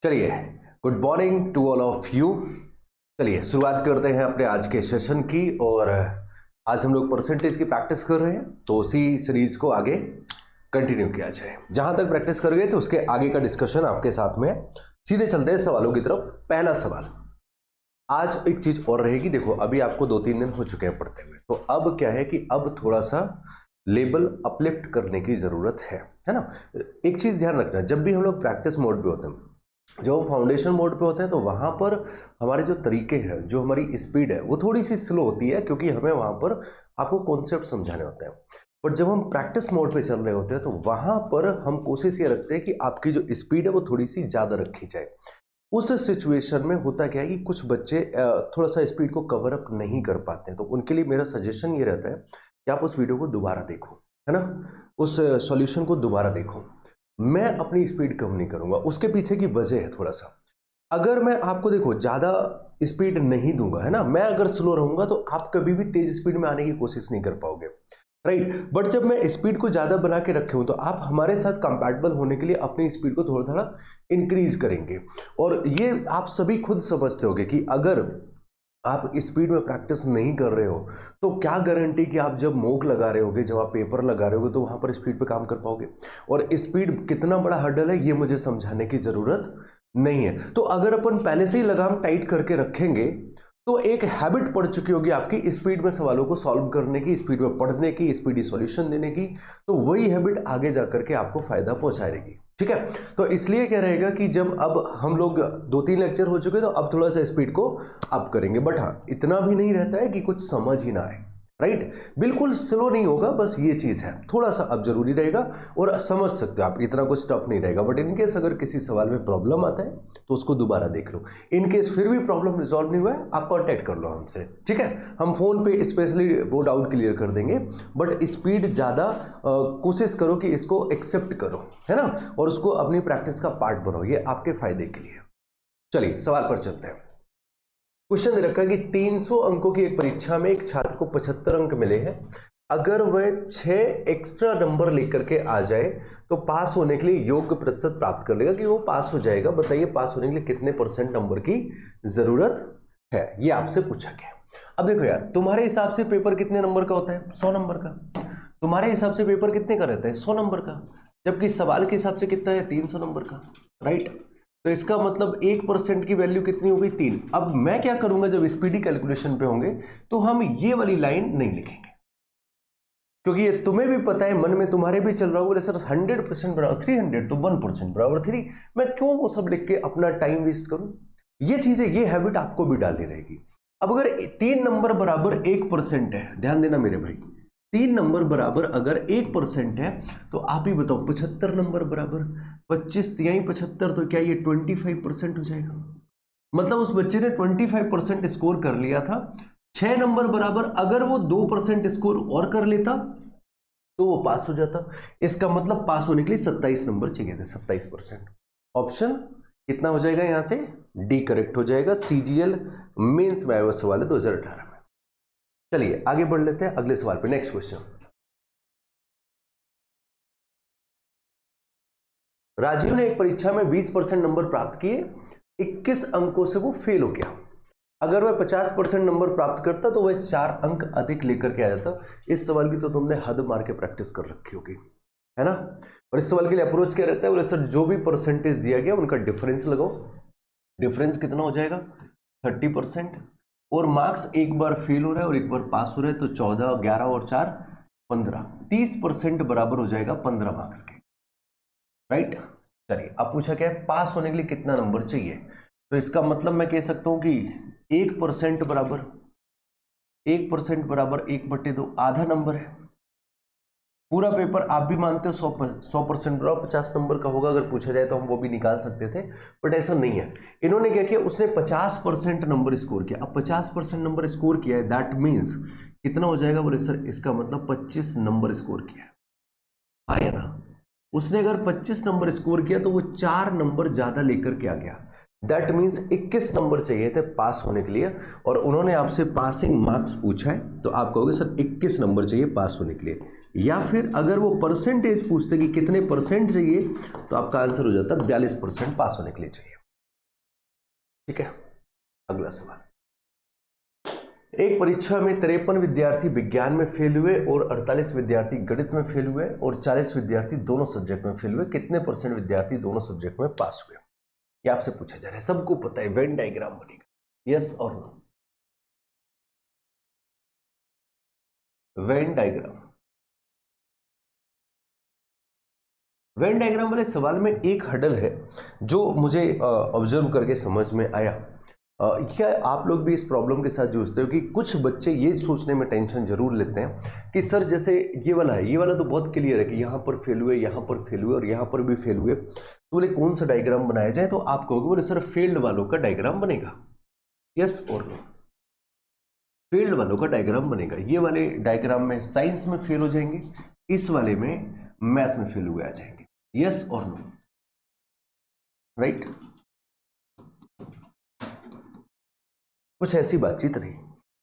चलिए, good morning to all of you. चलिए शुरुआत करते हैं अपने आज के सेशन की। और आज हम लोग परसेंटेज की प्रैक्टिस कर रहे हैं, तो उसी सीरीज को आगे कंटिन्यू किया जाए। जहां तक प्रैक्टिस कर गए थे उसके आगे का डिस्कशन आपके साथ में। सीधे चलते हैं सवालों की तरफ। पहला सवाल, आज एक चीज और रहेगी। देखो, अभी आपको 2-3 दिन हो चुके हैं पढ़ते हुए, तो अब क्या है कि अब थोड़ा सा लेवल अपलिफ्ट करने की जरूरत है ना। एक चीज ध्यान रखना, जब भी हम लोग प्रैक्टिस मोड पे होते हैं, जब हम फाउंडेशन मोड पे होते हैं, तो वहां पर हमारे जो तरीके हैं, जो हमारी स्पीड है, वो थोड़ी सी स्लो होती है, क्योंकि हमें वहां पर आपको कॉन्सेप्ट समझाने होते हैं। पर जब हम प्रैक्टिस मोड पे चल रहे होते हैं, तो वहां पर हम कोशिश ये रखते हैं कि आपकी जो स्पीड है वो थोड़ी सी ज़्यादा रखी जाए। उस सिचुएशन में होता क्या है कि कुछ बच्चे थोड़ा सा स्पीड को कवर अप नहीं कर पाते हैं, तो उनके लिए मेरा सजेशन ये रहता है कि आप उस वीडियो को दोबारा देखो, है ना, उस सॉल्यूशन को दोबारा देखो। मैं अपनी स्पीड कम नहीं करूंगा, उसके पीछे की वजह है थोड़ा सा। अगर मैं आपको देखो ज़्यादा स्पीड नहीं दूंगा, है ना, मैं अगर स्लो रहूंगा तो आप कभी भी तेज स्पीड में आने की कोशिश नहीं कर पाओगे, राइट। बट जब मैं स्पीड को ज़्यादा बना के रखे हूं, तो आप हमारे साथ कंपैटिबल होने के लिए अपनी स्पीड को थोड़ा थोड़ा इंक्रीज करेंगे। और ये आप सभी खुद समझते होगे कि अगर आप स्पीड में प्रैक्टिस नहीं कर रहे हो, तो क्या गारंटी कि आप जब मॉक लगा रहे होगे, जब आप पेपर लगा रहे होगे, तो वहां पर स्पीड पे काम कर पाओगे। और स्पीड कितना बड़ा हर्डल है, ये मुझे समझाने की जरूरत नहीं है। तो अगर अपन पहले से ही लगाम टाइट करके रखेंगे, तो एक हैबिट पड़ चुकी होगी आपकी स्पीड में सवालों को सॉल्व करने की, स्पीड में पढ़ने की, स्पीडी सॉल्यूशन देने की। तो वही हैबिट आगे जाकर के आपको फायदा पहुंचाएगी, ठीक है। तो इसलिए क्या रहेगा कि जब अब हम लोग 2-3 लेक्चर हो चुके, तो अब थोड़ा सा स्पीड को अप करेंगे। बट हाँ, इतना भी नहीं रहता है कि कुछ समझ ही ना आए, राइट। बिल्कुल स्लो नहीं होगा, बस ये चीज है, थोड़ा सा अब जरूरी रहेगा। और समझ सकते हो आप, इतना कुछ टफ नहीं रहेगा। बट इनकेस अगर किसी सवाल में प्रॉब्लम आता है, तो उसको दोबारा देख लो। इनकेस फिर भी प्रॉब्लम रिजॉल्व नहीं हुआ है, आप कॉन्टेक्ट कर लो हमसे, ठीक है। हम फोन पे स्पेशली वो डाउट क्लियर कर देंगे। बट स्पीड ज़्यादा कोशिश करो कि इसको एक्सेप्ट करो, है ना, और उसको अपनी प्रैक्टिस का पार्ट बनाओ, ये आपके फायदे के लिए। चलिए सवाल पर चलते हैं। क्वेश्चन दे रखा है कि 300 अंकों की एक परीक्षा में एक छात्र को 75 अंक मिले हैं। अगर वह 6 एक्स्ट्रा नंबर लेकर के आ जाए, तो पास होने के लिए योग्य प्रतिशत प्राप्त कर लेगा कि वो पास हो जाएगा। बताइए पास होने के लिए कितने परसेंट नंबर की जरूरत है, ये आपसे पूछा गया। अब देखो यार, तुम्हारे हिसाब से पेपर कितने नंबर का होता है? 100 नंबर का। तुम्हारे हिसाब से पेपर कितने का रहता है? 100 नंबर का। जबकि सवाल के हिसाब से कितना है? 300 नंबर का, राइट। तो इसका मतलब 1% की वैल्यू कितनी हो गई? 3। अब मैं क्या करूंगा, जब स्पीडी कैलकुलेशन पे होंगे, तो हम ये वाली लाइन नहीं लिखेंगे, क्योंकि ये तुम्हें भी पता है, मन में तुम्हारे भी चल रहा होगा, सर 100% बराबर 300, तो 1% बराबर 3। मैं क्यों वो सब लिख के अपना टाइम वेस्ट करूं? ये चीजें, ये हैबिट आपको भी डालनी रहेगी। अब अगर 3 नंबर बराबर 1% है, ध्यान देना मेरे भाई, 3 नंबर बराबर अगर 1% है, तो आप ही बताओ 75 नंबर बराबर 25 तिहाई 75, तो क्या ये 25% हो जाएगा? मतलब उस बच्चे ने 25% स्कोर कर लिया था। 6 नंबर बराबर अगर वो 2% स्कोर और कर लेता, तो वो पास हो जाता। इसका मतलब पास होने के लिए 27 नंबर चाहिए थे, 27%। ऑप्शन कितना हो जाएगा? यहां से डी करेक्ट हो जाएगा। सीजीएल मेंस में आया हुआ सवाल है 2018 में। चलिए आगे बढ़ लेते हैं अगले सवाल पे। नेक्स्ट क्वेश्चन, राजीव ने एक परीक्षा में 20% नंबर प्राप्त किए, 21 अंकों से वो फेल हो गया। अगर वह 50% नंबर प्राप्त करता, तो वह 4 अंक अधिक लेकर के आ जाता। इस सवाल की तो तुमने हद मार के प्रैक्टिस कर रखी होगी, है ना। और इस सवाल के लिए अप्रोच क्या रहता है? बोले सर जो भी परसेंटेज दिया गया उनका डिफरेंस लगाओ। डिफरेंस कितना हो जाएगा? 30%। और मार्क्स एक बार फेल हो रहा है और एक बार पास हो रहा है, तो 14, 11 और 4 15, 30% बराबर हो जाएगा 15 मार्क्स के, राइट। चलिए अब पूछा क्या है? पास होने के लिए कितना नंबर चाहिए? तो इसका मतलब मैं कह सकता हूं कि 1% बराबर 1% बराबर 1/2, आधा नंबर है। पूरा पेपर आप भी मानते हो 100% बराबर 50 नंबर का होगा। अगर पूछा जाए तो हम वो भी निकाल सकते थे, बट ऐसा नहीं है। इन्होंने क्या किया? उसने 50% नंबर स्कोर किया। अब 50% नंबर स्कोर किया है, दैट मीन्स कितना हो जाएगा? बोले सर इसका मतलब 25 नंबर स्कोर किया है, हाँ या ना। उसने अगर 25 नंबर स्कोर किया, तो वो 4 नंबर ज्यादा लेकर के आ गया। दैट मीन्स 21 नंबर चाहिए थे पास होने के लिए, और उन्होंने आपसे पासिंग मार्क्स पूछा है, तो आप कहोगे सर 21 नंबर चाहिए पास होने के लिए। या फिर अगर वो परसेंटेज पूछते कि कितने परसेंट चाहिए, तो आपका आंसर हो जाता 42% पास होने के लिए चाहिए। ठीक है, अगला सवाल। एक परीक्षा में 53 विद्यार्थी विज्ञान में फेल हुए और 48 विद्यार्थी गणित में फेल हुए और 40 विद्यार्थी दोनों सब्जेक्ट में फेल हुए, कितने % विद्यार्थी दोनों सब्जेक्ट में पास हुए? ये आपसे पूछा जा रहा है, सबको पता है, वेन डायग्राम बनेगा, यस और no. Venn diagram, Venn diagram वाले सवाल में एक हडल है जो मुझे ऑब्जर्व करके समझ में आया। क्या आप लोग भी इस प्रॉब्लम के साथ जूझते हो कि कुछ बच्चे ये सोचने में टेंशन जरूर लेते हैं कि सर जैसे ये वाला है, ये वाला तो बहुत क्लियर है कि यहाँ पर फेल हुए, यहाँ पर फेल हुए और यहाँ पर भी फेल हुए, तो बोले कौन सा डायग्राम बनाया जाए? तो आप कहोगे बोले सर फेल्ड वालों का डायग्राम बनेगा, यस और नो। फेल्ड वालों का डायग्राम बनेगा। ये वाले डायग्राम में साइंस में फेल हो जाएंगे, इस वाले में मैथ में फेल हुए आ जाएंगे, यस और नो, राइट। कुछ ऐसी बातचीत रही।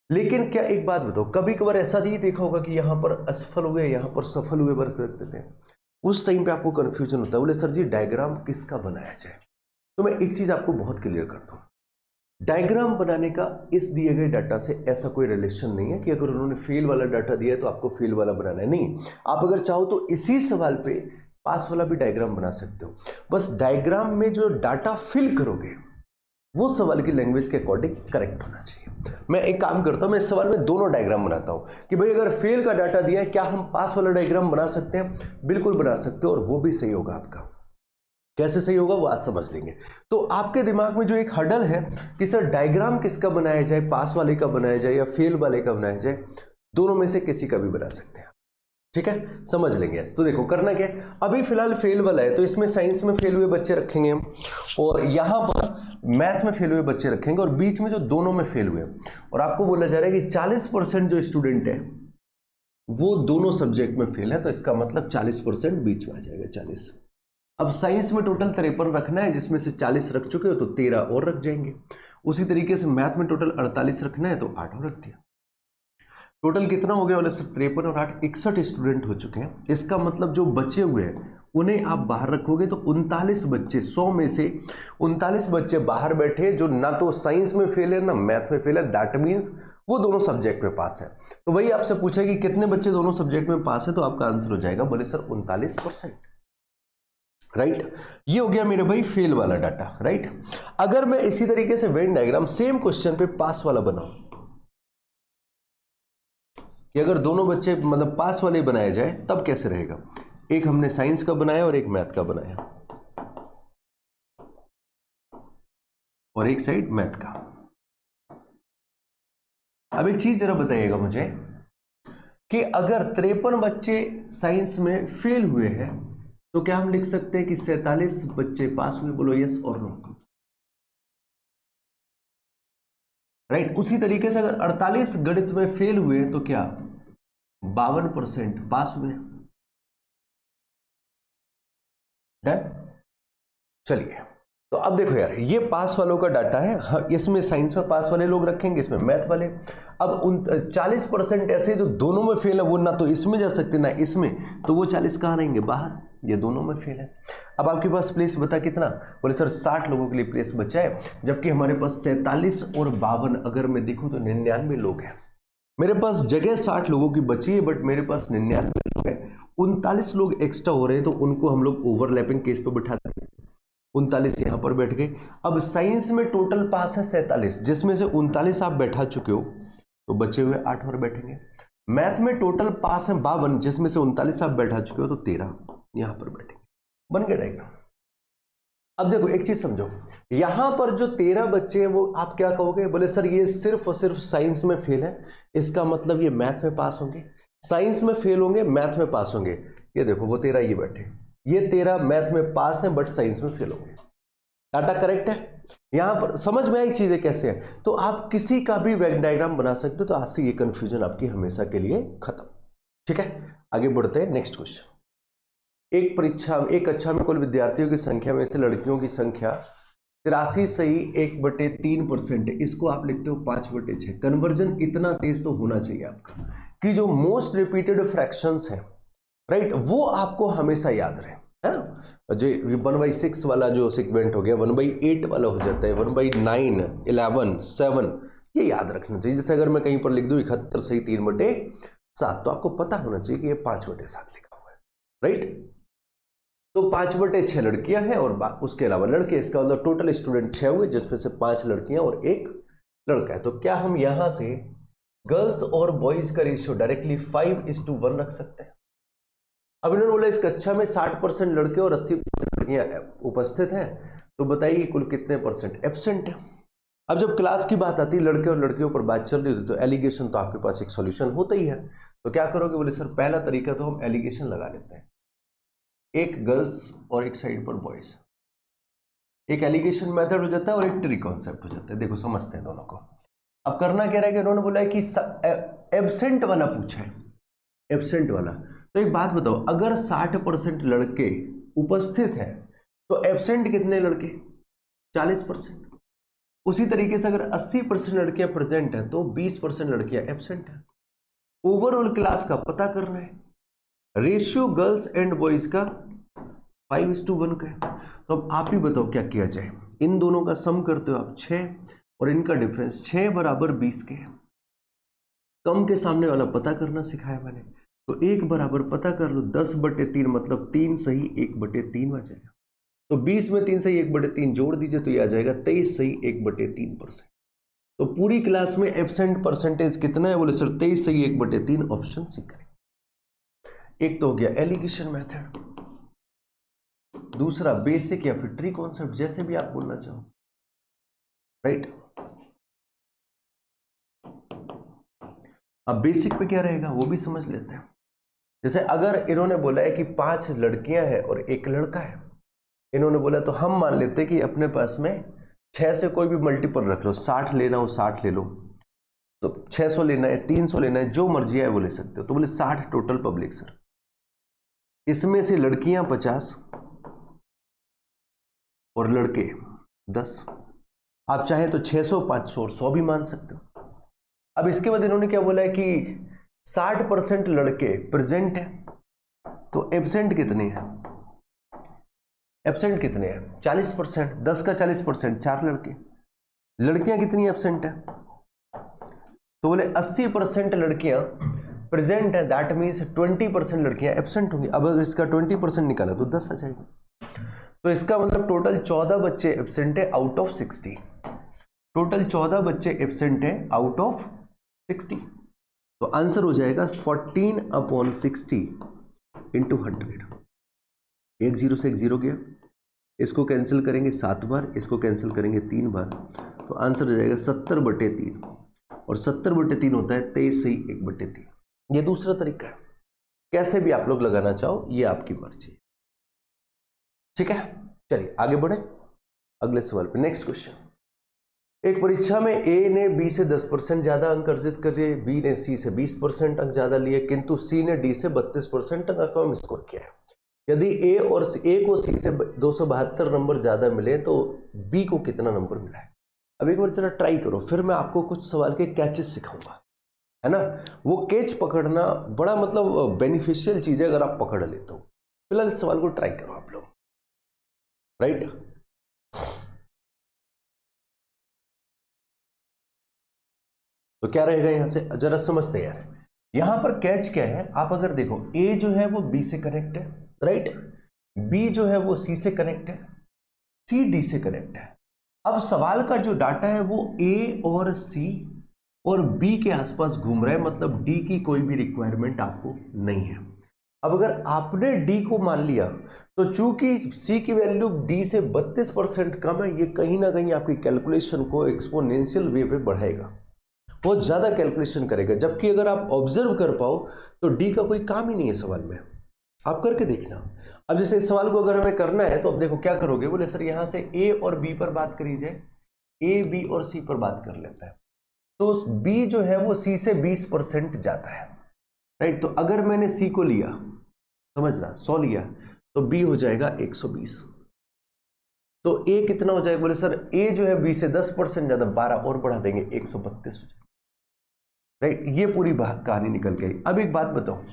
लेकिन क्या एक बात बताओ, कभी कभार ऐसा नहीं देखा होगा कि यहां पर असफल हुए, यहां पर सफल हुए वर्क कर देते हैं, उस टाइम पे आपको कंफ्यूजन होता है, बोले सर जी डायग्राम किसका बनाया जाए? तो मैं एक चीज आपको बहुत क्लियर करता हूं, डायग्राम बनाने का इस दिए गए डाटा से ऐसा कोई रिलेशन नहीं है कि अगर उन्होंने फेल वाला डाटा दिया है तो आपको फेल वाला बनाना है, नहीं। आप अगर चाहो तो इसी सवाल पे पास वाला भी डायग्राम बना सकते हो, बस डायग्राम में जो डाटा फिल करोगे वो सवाल की लैंग्वेज के अकॉर्डिंग करेक्ट होना चाहिए। मैं एक काम करता हूं, मैं इस सवाल में दोनों डायग्राम बनाता हूं कि भाई अगर फेल का डाटा दिया है, क्या हम पास वाला डायग्राम बना सकते हैं? बिल्कुल बना सकते हो, और वो भी सही होगा आपका। कैसे सही होगा वो आज समझ लेंगे। तो आपके दिमाग में जो एक हडल है कि सर डायग्राम किसका बनाया जाए, पास वाले का बनाया जाए या फेल वाले का बनाया जाए, दोनों में से किसी का भी बना सकते हैं, ठीक है, समझ लेंगे। तो देखो करना क्या है, अभी फिलहाल फेल वाला है तो इसमें साइंस में फेल हुए बच्चे रखेंगे हम, और यहां पर मैथ में फेल हुए बच्चे रखेंगे, और बीच में जो दोनों में फेल हुए, और आपको बोला जा रहा है कि 40% जो स्टूडेंट है वो दोनों सब्जेक्ट में फेल है, तो इसका मतलब 40% बीच में आ जाएगा, 40। अब साइंस में टोटल 53 रखना है, जिसमें से 40 रख चुके हो तो 13 और रख जाएंगे। उसी तरीके से मैथ में टोटल 48 रखना है तो 8 और रख दिया। टोटल कितना हो गया? बोले सर 53 और 8 61 स्टूडेंट हो चुके हैं। इसका मतलब जो बचे हुए हैं उन्हें आप बाहर रखोगे तो 39 बच्चे, 100 में से 39 बच्चे बाहर बैठे जो ना तो साइंस में फेल है ना मैथ में फेल है, दैट मीन्स वो दोनों सब्जेक्ट में पास है। तो वही आपसे पूछा कि कितने बच्चे दोनों सब्जेक्ट में पास है, तो आपका आंसर हो जाएगा, बोले सर 39%, राइट। ये हो गया मेरे भाई फेल वाला डाटा, राइट। अगर मैं इसी तरीके से वेन डायग्राम सेम क्वेश्चन पे पास वाला बनाऊं कि अगर दोनों बच्चे मतलब पास वाले बनाया जाए तब कैसे रहेगा? एक हमने साइंस का बनाया और एक मैथ का बनाया, और एक साइड मैथ का। अब एक चीज जरा बताइएगा मुझे कि अगर 53 बच्चे साइंस में फेल हुए हैं तो क्या हम लिख सकते हैं कि 47 बच्चे पास हुए? बोलो यस और नो, राइट। उसी तरीके से अगर 48 गणित में फेल हुए तो क्या 52% पास हुए? डन। चलिए, तो अब देखो यार, ये पास वालों का डाटा है, हाँ, इसमें साइंस में पास वाले लोग रखेंगे, इसमें मैथ वाले। अब उन 40% ऐसे जो दोनों में फेल है वो ना तो इसमें जा सकते ना इसमें, तो वो 40 कहाँ रहेंगे? बाहर। ये दोनों में फेल है। अब आपके पास प्लेस बता कितना? बोले सर 60 लोगों के लिए प्लेस बचा है, जबकि हमारे पास 47 और 52, अगर मैं देखूं तो 99 लोग हैं। मेरे पास जगह 60 लोगों की बची है, बट मेरे पास 99 लोग हैं। 39 लोग एक्स्ट्रा हो रहे हैं, तो उनको हम लोग ओवरलैपिंग केस पे बिठा देंगे। 39 यहां पर बैठ गए। अब साइंस में टोटल पास है 47, जिसमें से 39 आप बैठा चुके हो, तो बचे हुए 8 और बैठेंगे। मैथ में टोटल पास है 52, जिसमें से 39 आप बैठा चुके हो, तो 13 यहां पर बैठेंगे। बन गया डायग्राम। अब देखो एक चीज समझो, यहां पर जो 13 बच्चे हैं वो आप क्या कहोगे? बोले सर ये सिर्फ और सिर्फ साइंस में फेल है, इसका मतलब ये मैथ में पास होंगे। साइंस में फेल होंगे, मैथ में पास होंगे। ये देखो वो 13 ये बैठे, ये 13 मैथ में पास है बट साइंस में फेल होंगे। डाटा करेक्ट है? यहां पर समझ में आई चीजें कैसे है? तो आप किसी का भी वेन डायग्राम बना सकते हो। तो आज से ये कंफ्यूजन आपकी हमेशा के लिए खत्म। ठीक है, आगे बढ़ते हैं। Next question. एक कक्षा में कुल विद्यार्थियों की संख्या में से लड़कियों की संख्या 83 सही 1/3% है। इसको आप लिखते हो 5/6। कन्वर्जन इतना तेज तो होना चाहिए आपका कि जो मोस्ट रिपीटेड फ्रैक्शंस हैं, राइट, वो आपको हमेशा याद रहे, है ना। जो 1/6 वाला जो सेगमेंट हो गया 1/8 वाला हो जाता है, 1/9, 11, 7, ये याद रखना चाहिए। जैसे अगर मैं कहीं पर लिख दूं 71 सही 3/7, तो आपको पता होना चाहिए कि ये 5/7 लिखा हुआ है, राइट। तो 5/6 लड़कियां हैं और उसके अलावा लड़के, इसका मतलब टोटल स्टूडेंट 6 हुए, जिसमें से 5 लड़कियां और 1 लड़का है। तो क्या हम यहां से गर्ल्स और बॉयज का रेशियो डायरेक्टली 5:1 रख सकते हैं? अब इन्होंने बोला इस कक्षा में 60% लड़के और 80% लड़कियां उपस्थित हैं, तो बताइए कुल कितने परसेंट एब्सेंट है। अब जब क्लास की बात आती है, लड़के और लड़कियों पर बात चल रही होती, तो एलिगेशन तो आपके पास एक सॉल्यूशन होता ही है। तो क्या करोगे? बोले सर पहला तरीका तो हम एलिगेशन लगा लेते हैं, एक गर्ल्स और एक साइड पर बॉयज, एक एलिगेशन मेथड हो जाता है और एक ट्री कॉन्सेप्ट हो जाता है। देखो समझते हैं दोनों को। अब करना क्या रहेगा, इन्होंने बोला है कि एब्सेंट वाला पूछा है, एब्सेंट वाला। तो एक बात बताओ, अगर 60% लड़के उपस्थित हैं तो एब्सेंट कितने लड़के? 40%। उसी तरीके से अगर 80% लड़कियां प्रेजेंट है तो 20% लड़कियां एब्सेंट है। ओवरऑल क्लास का पता करना है, रेशियो गर्ल्स एंड बॉयज का 5:1 का है। तो अब आप ही बताओ क्या किया जाए। इन दोनों का सम करते हो आप 6 और इनका डिफरेंस 6 बराबर 20 के है। कम के सामने वाला पता करना सिखाया मैंने, तो 1 बराबर पता कर लो 10/3 मतलब 3 सही 1/3 आ जाएगा। तो 20 में 3 सही 1/3 जोड़ दीजिए तो ये आ जाएगा 23 सही 1/3%। तो पूरी क्लास में एब्सेंट परसेंटेज कितना है? बोले सर 23 सही 1/3, ऑप्शन सी करें। एक तो हो गया एलिगेशन मेथड, दूसरा बेसिक या फिर ट्री कॉन्सेप्ट, जैसे भी आप बोलना चाहो, राइट। अब बेसिक पे क्या रहेगा वो भी समझ लेते हैं। जैसे अगर इन्होंने बोला है कि 5 लड़कियां हैं और 1 लड़का है, इन्होंने बोला तो हम मान लेते हैं कि अपने पास में 6 से कोई भी मल्टीपल रख लो, 60 लेना हो 60 ले लो, तो 600 लेना है 300 लेना है, जो मर्जी है वो ले सकते हो। तो बोले 60 टोटल पब्लिक सर, इसमें से लड़कियां 50 और लड़के 10। आप चाहे तो 600, 500 और 100 भी मान सकते हो। अब इसके बाद इन्होंने क्या बोला है कि 60% लड़के प्रेजेंट है, तो एब्सेंट कितने हैं? एब्सेंट कितने हैं? 40%। 10 का 40%, 4 लड़के। लड़कियां कितनी एब्सेंट है? तो बोले 80% लड़कियां प्रेजेंट है, दैट मीन्स 20% लड़कियां एब्सेंट होंगी। अब अगर इसका 20% निकाला तो 10 आ जाएगा। तो इसका मतलब टोटल 14 बच्चे एब्सेंट है आउट ऑफ 60। टोटल 14 बच्चे एब्सेंट है आउट ऑफ 60। तो आंसर हो जाएगा 14/60 इंटू 100। एक जीरो से एक जीरो गया, इसको कैंसिल करेंगे 7 बार, इसको कैंसिल करेंगे 3 बार, तो आंसर हो जाएगा 70/3। और 70/3 होता है 23 सही 1/3। ये दूसरा तरीका है, कैसे भी आप लोग लगाना चाहो ये आपकी मर्जी, ठीक है। चलिए आगे बढ़े अगले सवाल पे। नेक्स्ट क्वेश्चन, एक परीक्षा में ए ने बी से 10% ज्यादा अंक अर्जित करे, बी ने सी से 20% अंक ज्यादा लिए, किंतु सी ने डी से 32% अंक कम स्कोर किया है। यदि ए को सी से 272 नंबर ज्यादा मिले तो बी को कितना नंबर मिला है? अब एक बार जरा ट्राई करो, फिर मैं आपको कुछ सवाल के कैचेस सिखाऊंगा, है ना। वो कैच पकड़ना बड़ा मतलब बेनिफिशियल चीज है अगर आप पकड़ लेते हो। फिलहाल इस सवाल को ट्राई करो आप लोग, राइट। तो क्या रहेगा यहां से, जरा समझते हैं यार। यहां पर कैच क्या है, आप अगर देखो ए जो है वो बी से कनेक्ट है, राइट, बी जो है वो सी से कनेक्ट है, सी डी से कनेक्ट है। अब सवाल का जो डाटा है वो ए और सी और बी के आसपास घूम रहा है, मतलब डी की कोई भी रिक्वायरमेंट आपको नहीं है। अब अगर आपने डी को मान लिया तो चूंकि सी की वैल्यू डी से 32% कम है, ये कहीं ना कहीं आपकी कैलकुलेशन को एक्सपोनेंशियल वे पे बढ़ाएगा, बहुत ज्यादा कैलकुलेशन करेगा। जबकि अगर आप ऑब्जर्व कर पाओ तो डी का कोई काम ही नहीं है सवाल में, आप करके देखना। अब जैसे इस सवाल को अगर हमें करना है तो अब देखो क्या करोगे, बोले सर यहां से ए और बी पर बात करी जाए, ए बी और सी पर बात कर लेता है, तो बी जो है वो सी से 20% जाता है, राइट। तो अगर मैंने सी को लिया, समझना 100 लिया, तो बी हो जाएगा 120। तो ए कितना हो जाएगा, बोले सर ए जो है बी से 10% ज्यादा, 12 और बढ़ा देंगे 132 हो जाएगा, राइट। ये पूरी कहानी निकल गई। अब एक बात बताओ,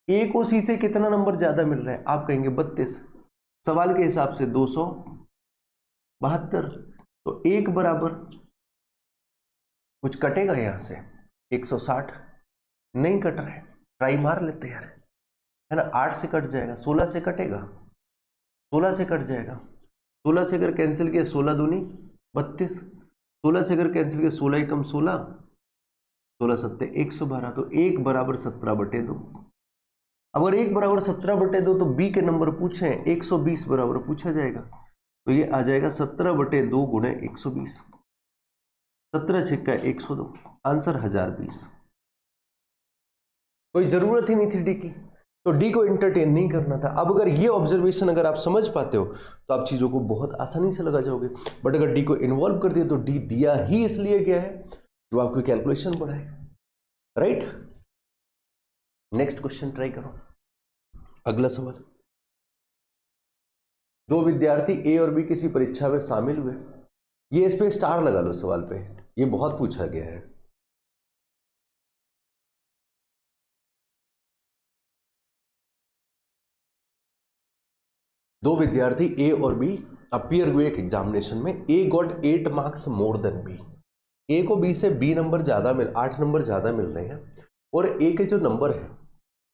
ए को सी से कितना नंबर ज्यादा मिल रहा है? आप कहेंगे 32। सवाल के हिसाब से 272, तो 1 बराबर कुछ कटेगा यहां से 160, नहीं कट रहा है, ट्राई मार लेते यार, है ना। 8 से कट जाएगा, 16 से कटेगा, 16 से कट जाएगा, 16 से अगर कैंसिल किया 16 दूनी 32, 16 से अगर कैंसिल किया 16 एकम 16, 16 सत्ते 112, तो 1 बराबर 17/2। अगर 1 बराबर 17/2 तो बी के नंबर पूछे 120 बराबर पूछा जाएगा, तो ये आ जाएगा 17/2 गुणे 120, 17 छिक्का 102, आंसर 1020। कोई जरूरत ही नहीं थी डी की, तो डी को एंटरटेन नहीं करना था। अब अगर ये ऑब्जर्वेशन अगर आप समझ पाते हो तो आप चीजों को बहुत आसानी से लगा जाओगे, बट अगर डी को इन्वॉल्व कर दिया तो डी दिया ही इसलिए गया है जो आपको कैलकुलेशन बढ़ाए, राइट। नेक्स्ट क्वेश्चन ट्राई करो। अगला सवाल, 2 विद्यार्थी ए और बी किसी परीक्षा में शामिल हुए, ये इस पे स्टार लगा लो सवाल पे, ये बहुत पूछा गया है। दो विद्यार्थी ए और बी अपीयर हुए एक एग्जामिनेशन में, A got 8 marks more than B, A को बी से बी नंबर ज्यादा 8 नंबर ज्यादा मिल रहे हैं, और ए के जो नंबर है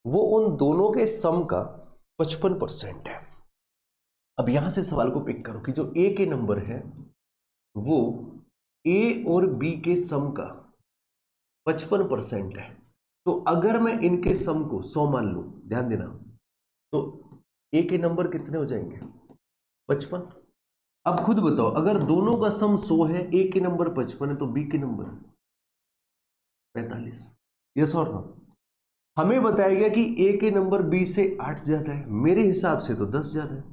वो उन दोनों के सम का 55% है। अब यहां से सवाल को पिक करो कि जो ए के नंबर है वो ए और बी के सम का 55% है, तो अगर मैं इनके सम को 100 मान लूं, ध्यान देना, तो ए के नंबर कितने हो जाएंगे 55। अब खुद बताओ, अगर दोनों का सम 100 है, ए के नंबर 55 है, तो बी के नंबर 45, यस और नो। हमें बताया गया कि ए के नंबर बी से 8 ज्यादा है, मेरे हिसाब से तो 10 ज्यादा है।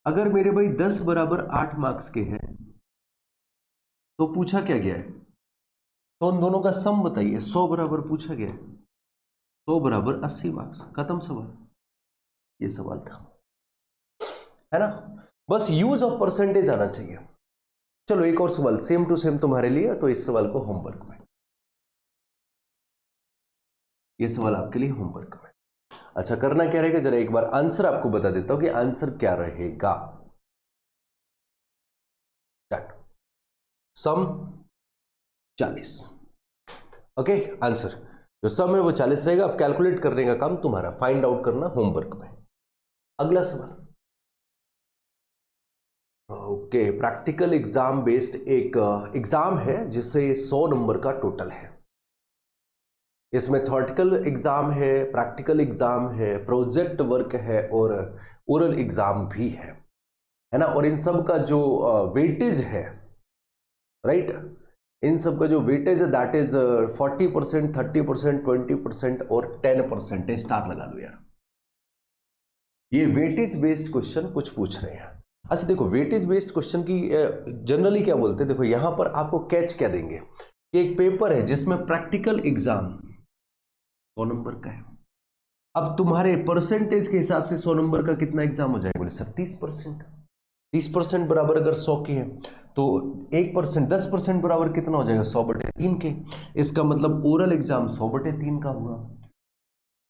अगर मेरे भाई 10 बराबर 8 मार्क्स के हैं तो पूछा क्या गया है, तो उन दोनों का सम बताइए। 100 बराबर पूछा गया है, 100 बराबर 80 मार्क्स, खत्म सवाल, ये सवाल था, है ना। बस यूज ऑफ परसेंटेज आना चाहिए। चलो एक और सवाल सेम टू सेम तुम्हारे लिए, तो इस सवाल को होमवर्क में, ये सवाल आपके लिए होमवर्क में। अच्छा, करना क्या रहेगा, जरा एक बार आंसर आपको बता देता हूं कि आंसर क्या रहेगा। सम 40, ओके, आंसर जो सम है वो 40 रहेगा। अब कैलकुलेट करने का काम तुम्हारा, फाइंड आउट करना होमवर्क में। अगला सवाल, ओके, प्रैक्टिकल एग्जाम बेस्ड एक एग्जाम है जिससे 100 नंबर का टोटल है। इसमें थ्योरेटिकल एग्जाम है, प्रैक्टिकल एग्जाम है, प्रोजेक्ट वर्क है और ओरल एग्जाम भी है ना। और इन सब का जो वेटेज है, राइट, इन सब का जो वेटेज है दैट इज 40%, 30%, 20% और 10% है। स्टार लगा लो यार, ये वेटेज बेस्ड क्वेश्चन कुछ पूछ रहे हैं। अच्छा देखो, वेटेज बेस्ड क्वेश्चन की जनरली क्या बोलते हैं, देखो यहां पर आपको कैच क्या देंगे कि एक पेपर है जिसमें प्रैक्टिकल एग्जाम 100 नंबर का है। अब तुम्हारे परसेंटेज के हिसाब से 100 नंबर का कितना एग्जाम हो जाएगा, बोले 30%। 30% बराबर अगर 100 के हैं तो 1%, 10% बराबर कितना हो जाएगा, 100/3 के। इसका मतलब ओरल एग्जाम 100/3 का हुआ,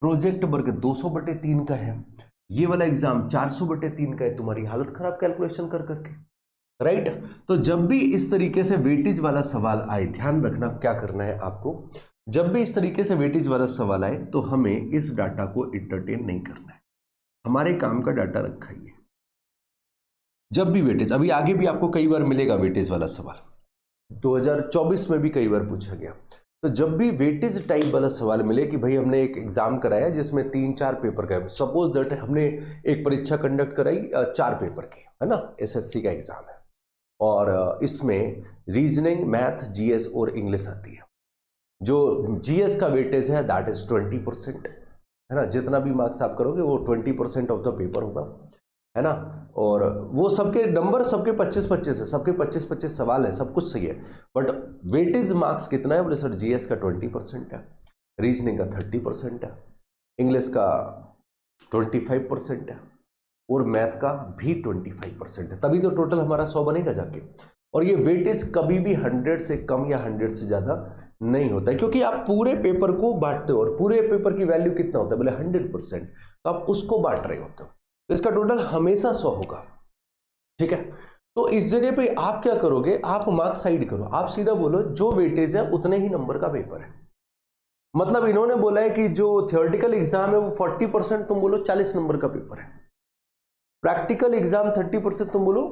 प्रोजेक्ट वर्क 200/3 का है, ये वाला एग्जाम 400/3 का है। तुम्हारी हालत खराब कैलकुलेशन कर करके, राइट। तो जब भी इस तरीके से वेटेज वाला सवाल आए, ध्यान रखना क्या करना है आपको, जब भी इस तरीके से वेटेज वाला सवाल आए तो हमें इस डाटा को एंटरटेन नहीं करना है, हमारे काम का डाटा रखा ही है। जब भी वेटेज, अभी आगे भी आपको कई बार मिलेगा वेटेज वाला सवाल, 2024 में भी कई बार पूछा गया। तो जब भी वेटेज टाइप वाला सवाल मिले कि भाई हमने एक एग्जाम कराया जिसमें 3-4 पेपर का, सपोज दैट हमने एक परीक्षा कंडक्ट कराई 4 पेपर की, है ना, एसएससी का एग्जाम है, और इसमें रीजनिंग, मैथ, जीएस और इंग्लिश आती है। जो जीएस का वेटेज है दैट इज 20%, है ना। जितना भी मार्क्स आप करोगे वो 20% ऑफ द पेपर होगा, है ना। और वो सबके नंबर सबके 25-25 है, सबके 25-25 सवाल है, सब कुछ सही है, बट वेटेज मार्क्स कितना है, बोले सर जीएस का 20% है, रीजनिंग का 30% है, इंग्लिश का 25% है और मैथ का भी 25% है। तभी तो टोटल हमारा 100 बनेगा जाके। और ये वेटेज कभी भी 100 से कम या 100 से ज्यादा नहीं होता है, क्योंकि आप पूरे पेपर को बांटते हो और पूरे पेपर की वैल्यू कितना होता है, बोले 100%, तो आप उसको बांट रहे होते हो, तो इसका टोटल हमेशा 100 होगा। ठीक है, तो इस जगह पे आप क्या करोगे, आप मार्क साइड करो, आप सीधा बोलो जो वेटेज है उतने ही नंबर का पेपर है। मतलब इन्होंने बोला है कि जो थियोरेटिकल एग्जाम है वो 40%, तुम बोलो 40 नंबर का पेपर है। प्रैक्टिकल एग्जाम 30%, तुम बोलो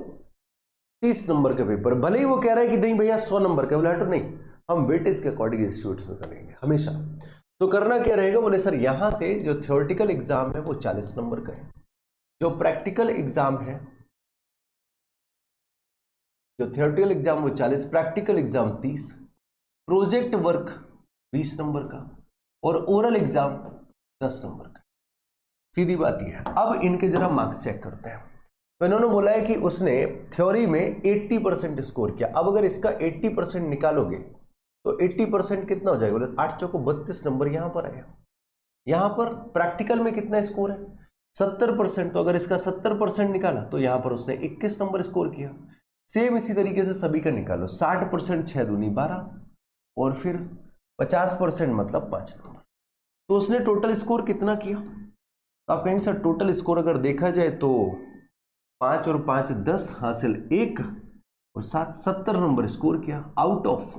30 नंबर का पेपर। भले ही वो कह रहा है कि नहीं भैया 100 नंबर का, बोला तो नहीं, हम वेटेज के अकॉर्डिंग डिस्ट्रीब्यूशन करेंगे हमेशा। तो करना क्या रहेगा, बोले सर यहां से जो थियोरेटिकल एग्जाम है वो 40 नंबर का है, जो प्रैक्टिकल एग्जाम है, जो थियोरेटिकल एग्जाम वो 40, practical exam 30, project work 20 number का, और ओरल एग्जाम 10 नंबर का। सीधी बात यह है। अब इनके जरा मार्क्स चेक करते हैं। तो इन्होंने बोला है कि उसने थ्योरी में 80% स्कोर किया। अब अगर इसका 80% निकालोगे तो 80% कितना हो जाएगा, बोले 8 चौको 32 नंबर यहां पर आया। यहां पर प्रैक्टिकल में कितना स्कोर है 70%, तो अगर इसका 70% निकाला तो यहां पर उसने 21 नंबर स्कोर किया। सेम इसी तरीके से सभी का निकालो, 60% 6 दूनी 12, और फिर 50% मतलब 5 नंबर। तो उसने टोटल स्कोर कितना किया, तो आप कहेंगे सर टोटल स्कोर अगर देखा जाए तो 5 और 5 10 हासिल 1 और 7 70 नंबर स्कोर किया आउट ऑफ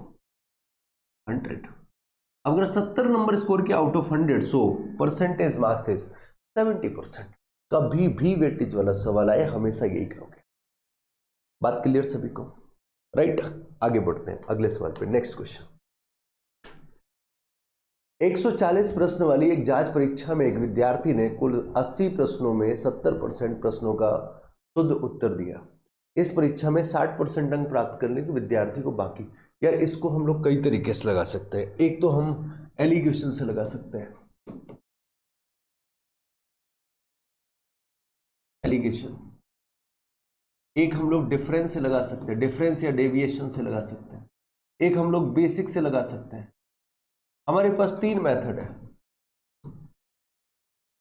100। अगर 70 नंबर स्कोर किया out of 100, so percentage marks is 70%। कभी भी वेटेज वाला सवाल आए हमेशा यही करोगे। बात क्लियर सभी को, राइट? आगे बढ़ते हैं अगले सवाल पे। नेक्स्ट क्वेश्चन, 140 प्रश्न वाली एक जांच परीक्षा में एक विद्यार्थी ने कुल 80 प्रश्नों में 70% प्रश्नों का शुद्ध उत्तर दिया। इस परीक्षा में 60% अंक प्राप्त करने के विद्यार्थी को बाकी। यार इसको हम लोग कई तरीके से लगा सकते हैं। एक तो हम एलिगेशन से लगा सकते हैं, एलिगेशन। एक हम लोग डिफरेंस से लगा सकते हैं, डिफरेंस या डेविएशन से लगा सकते हैं। एक हम लोग बेसिक से लगा सकते हैं। हमारे पास 3 मेथड है,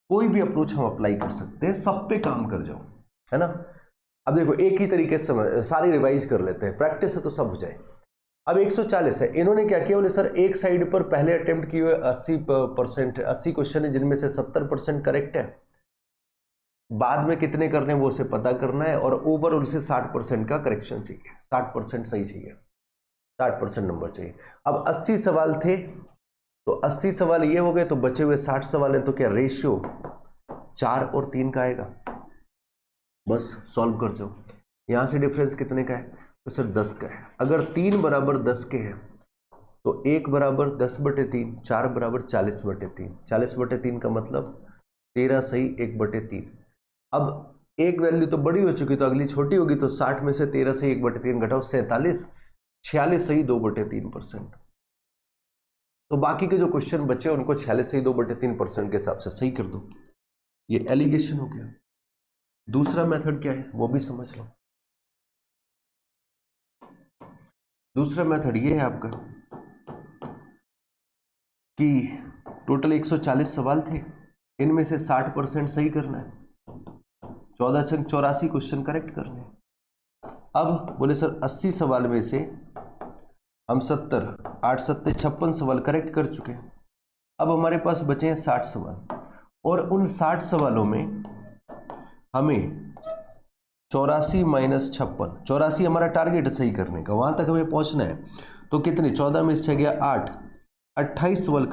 कोई भी अप्रोच हम अप्लाई कर सकते हैं, सब पे काम कर जाओ, है ना। अब देखो एक ही तरीके से सारी रिवाइज कर लेते हैं, प्रैक्टिस है तो सब हो जाए। अब 140 है, इन्होंने क्या किया, बोले सर एक साइड पर पहले अटेम्प्ट किए हुए 80% 80 क्वेश्चन है जिनमें से 70% करेक्ट है। बाद में कितने करने वो उसे पता करना है, और ओवरऑल से 60% का करेक्शन चाहिए, 60% सही चाहिए, 60% नंबर चाहिए। अब 80 सवाल थे तो 80 सवाल ये हो गए, तो बचे हुए 60 सवाल है, तो क्या रेशियो 4 और 3 का आएगा। बस सॉल्व कर जाओ। यहां से डिफरेंस कितने का है, तो सर 10 का है। अगर 3 बराबर 10 के हैं तो 1 बराबर 10/3, 4 बराबर 40/3। 40/3 का मतलब 13 सही 1/3। अब एक वैल्यू तो बड़ी हो चुकी तो अगली छोटी होगी, तो 60 में से 13 सही 1/3 घटाओ 47, 46 सही 2/3%। तो बाकी के जो क्वेश्चन बचे उनको 46 सही 2/3% के हिसाब से सही कर दो। ये एलिगेशन हो गया। दूसरा मेथड क्या है वो भी समझ लो। दूसरा मेथड ये है आपका कि टोटल 140 सवाल थे, इनमें से 60% सही करना है, 14 84 क्वेश्चन करेक्ट करने हैं। अब बोले सर 80 सवाल में से हम 70 8 7 56 सवाल करेक्ट कर चुके हैं। अब हमारे पास बचे हैं 60 सवाल, और उन 60 सवालों में हमें 84 माइनस 56, 84 हमारा टारगेट है सही करने का, वहां तक हमें पहुंचना है। तो कितने, 14 में से 6 गया 8, 28 सवाल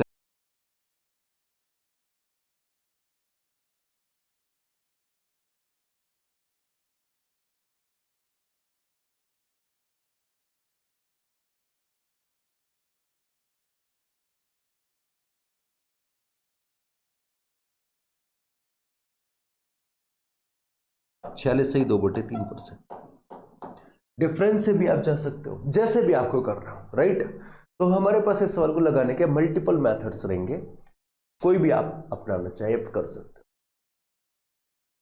46 सही 2/3%। डिफरेंस से भी आप जा सकते हो, जैसे भी आपको करना हो, राइट। तो हमारे पास इस सवाल को लगाने के मल्टीपल मेथड्स रहेंगे, कोई भी आप अपनाना चाहे आप कर सकते हो।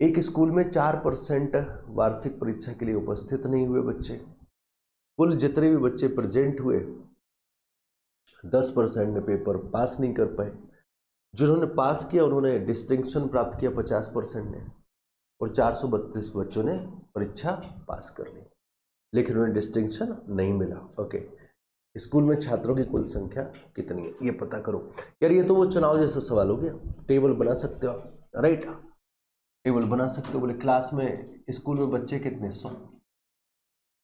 एक स्कूल में 4% वार्षिक परीक्षा के लिए उपस्थित नहीं हुए बच्चे, कुल जितने भी बच्चे प्रेजेंट हुए 10% ने पेपर पास नहीं कर पाए। जिन्होंने पास किया उन्होंने डिस्टिंक्शन प्राप्त किया 50% ने, और 432 बच्चों ने परीक्षा पास कर ली, लेकिन उन्हें डिस्टिंक्शन नहीं मिला। ओके, स्कूल में छात्रों की कुल संख्या कितनी है ये पता करो। यार ये तो वो चुनाव जैसा सवाल हो गया, टेबल बना सकते हो आप, राइट। टेबल बना सकते हो, बोले क्लास में स्कूल में बच्चे कितने 100,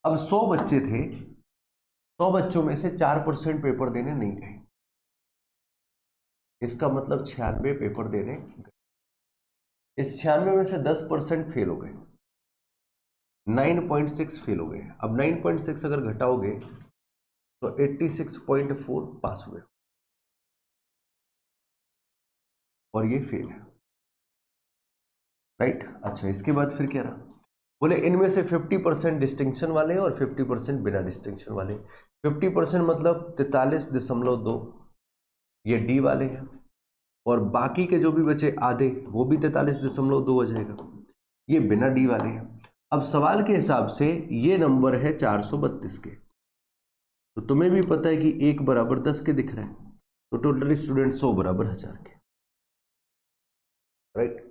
अब 100 बच्चे थे, 100 बच्चों में से 4% पेपर देने नहीं गए, इसका मतलब 96 पेपर देने गए। इस 96 में से 10% फेल हो गए, 9.6 फेल हो गए। अब 9.6 अगर घटाओगे तो 86.4 पास हुए, और ये फेल है, राइट। अच्छा, इसके बाद फिर क्या रहा, बोले इनमें से 50% डिस्टिंक्शन वाले और 50% बिना डिस्टिंक्शन वाले। 50% मतलब 43.2, ये डी वाले हैं, और बाकी के जो भी बचे आधे वो भी 43.2 हो जाएगा, ये बिना डी वाले हैं। अब सवाल के हिसाब से ये नंबर है 432 के, तो तुम्हें भी पता है कि 1 बराबर 10 के दिख रहे हैं, तो टोटल स्टूडेंट 100 बराबर 1000 के, राइट।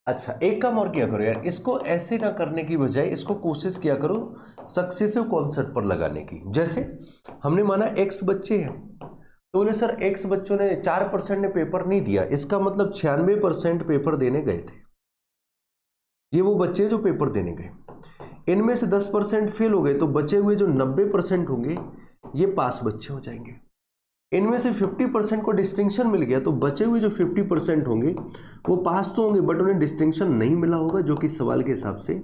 अच्छा, एक काम और किया करो यार, इसको ऐसे ना करने की बजाय इसको कोशिश किया करो सक्सेसिव कॉन्सेप्ट पर लगाने की। जैसे हमने माना x बच्चे हैं, तो बोले सर x बच्चों ने 4% ने पेपर नहीं दिया, इसका मतलब 96% पेपर देने गए थे, ये वो बच्चे जो पेपर देने गए। इनमें से 10% फेल हो गए, तो बचे हुए जो 90% होंगे ये पास बच्चे हो जाएंगे। इनमें से 50% को डिस्टिंक्शन मिल गया, तो बचे हुए जो 50% होंगे वो पास तो होंगे, बट उन्हें डिस्टिंक्शन नहीं मिला होगा, जो कि सवाल के हिसाब से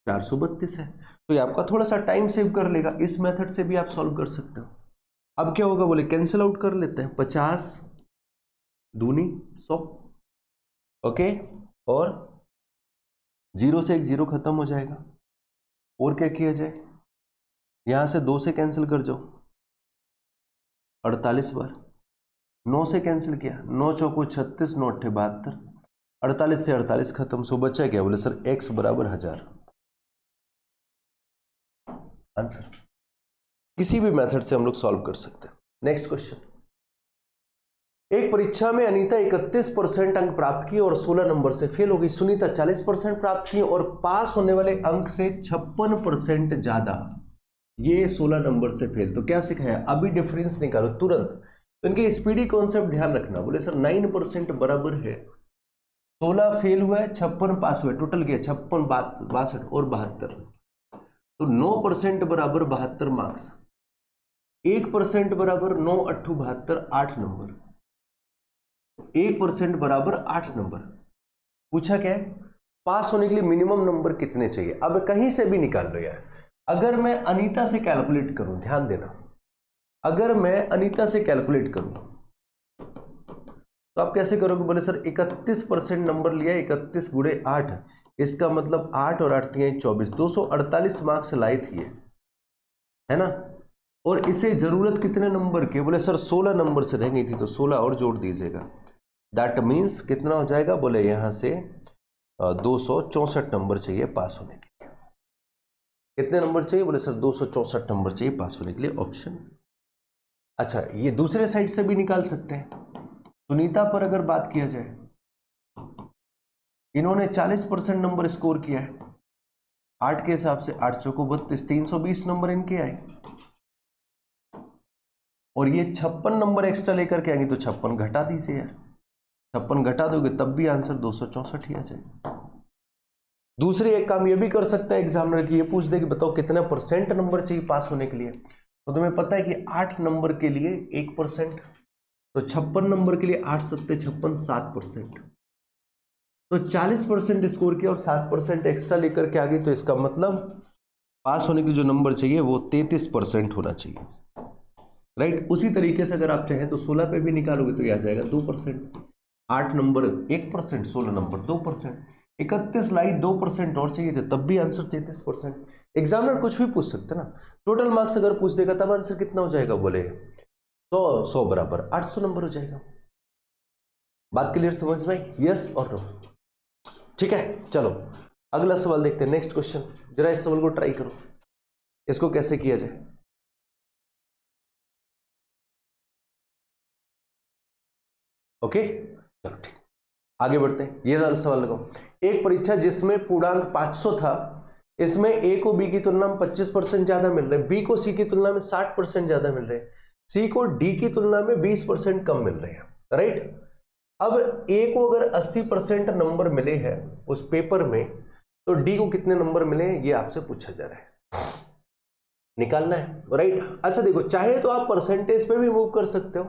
432 है। तो ये आपका थोड़ा सा टाइम सेव कर लेगा, इस मेथड से भी आप सॉल्व कर सकते हो। अब क्या होगा, बोले कैंसिल आउट कर लेते हैं, 50 दूनी 100, ओके, और 0 से 1 0 खत्म हो जाएगा। और क्या किया जाए, यहां से 2 से कैंसिल कर जाओ 48 बार, 9 से कैंसिल किया, 9 चौको 36, 9 अट्ठे 72, 48 से 48 खत्म। सो बचा क्या, बोले सर x बराबर 1000। आंसर किसी भी मेथड से हम लोग सॉल्व कर सकते हैं। नेक्स्ट क्वेश्चन, एक परीक्षा में अनीता 31% अंक प्राप्त किए और 16 नंबर से फेल हो गई। सुनीता 40% प्राप्त किए और पास होने वाले अंक से 56% ज्यादा, ये 16 नंबर से फेल। तो क्या सिखाया, अभी डिफरेंस निकालो तुरंत। तो इनके स्पीडी कॉन्सेप्ट ध्यान रखना। बोले सर 9% बराबर है 16 फेल हुआ है, 56 पास हुआ है, टोटल क्या 56 62 और 72, तो 9% बराबर 72 मार्क्स, 1% बराबर 9 8 72, 8 नंबर, 1% बराबर 8 नंबर। पूछा क्या है, पास होने के लिए मिनिमम नंबर कितने चाहिए। अब कहीं से भी निकाल लो यार। अगर मैं अनीता से कैलकुलेट करूं, ध्यान देना, अगर मैं अनीता से कैलकुलेट करूं तो आप कैसे करोगे, बोले सर 31% नंबर लिया, 31 गुणे 8, इसका मतलब 8 और 8 3 24, 248 मार्क्स लाई थी, है ना। और इसे जरूरत कितने नंबर के, बोले सर 16 नंबर से रह गई थी, तो 16 और जोड़ दीजिएगा, दैट मीन्स कितना हो जाएगा, बोले यहां से 264 नंबर चाहिए पास होने के लिए। कितने नंबर चाहिए, बोले सर 264 नंबर चाहिए पास होने के लिए, ऑप्शन। अच्छा, ये दूसरे साइड से भी निकाल सकते हैं। सुनीता पर अगर बात किया जाए, इन्होंने 40% नंबर स्कोर किया है, 8 के हिसाब से 8 चौको 32, 320 नंबर इनके आए, और ये 56 नंबर एक्स्ट्रा लेकर के आएंगे, तो 56 घटा दीजिए यार, 56 घटा दोगे तब भी आंसर 264 ही आ जाएगा। दूसरी एक काम ये भी कर सकता है एग्जामिनर की, ये पूछ दे कि बताओ कितना % नंबर चाहिए पास होने के लिए। तो तुम्हें पता है कि 8 नंबर के लिए 1%, तो 56 नंबर के लिए 8 7 56, 7%, तो 40% स्कोर किया और 7% एक्स्ट्रा लेकर के आ गई, तो इसका मतलब पास होने के जो नंबर चाहिए वो 33% होना चाहिए, राइट। उसी तरीके से अगर आप चाहें तो 16 पे भी निकालोगे तो यह आ जाएगा 2%, 8 नंबर 1%, 16 नंबर 2%, 31 लाई 2% और चाहिए थे, तब भी आंसर 33%। एग्जामिनर कुछ भी पूछ सकते ना, टोटल मार्क्स अगर पूछ देगा तब आंसर कितना हो जाएगा, बोले 100 बराबर 800 नंबर हो जाएगा। बात क्लियर समझ में, यस और नो, ठीक है। चलो अगला सवाल देखते हैं, नेक्स्ट क्वेश्चन। जरा इस सवाल को ट्राई करो, इसको कैसे किया जाए। ओके, चलो ठीक, आगे बढ़ते हैं। ये वाला सवाल लगाओ, एक परीक्षा जिसमें पूर्णांक 500 था, इसमें ए को बी की तुलना में 25% ज्यादा मिल रहे हैं, बी को सी की तुलना में 60% ज्यादा मिल रहे हैं, सी को डी की तुलना में 20% कम मिल रहे हैं, राइट। अब ए को अगर 80% नंबर मिले हैं उस पेपर में, तो डी को कितने नंबर मिले हैं ये आपसे पूछा जा रहा है। निकालना है, राइट। अच्छा देखो, चाहे तो आप परसेंटेज पे भी मूव कर सकते हो।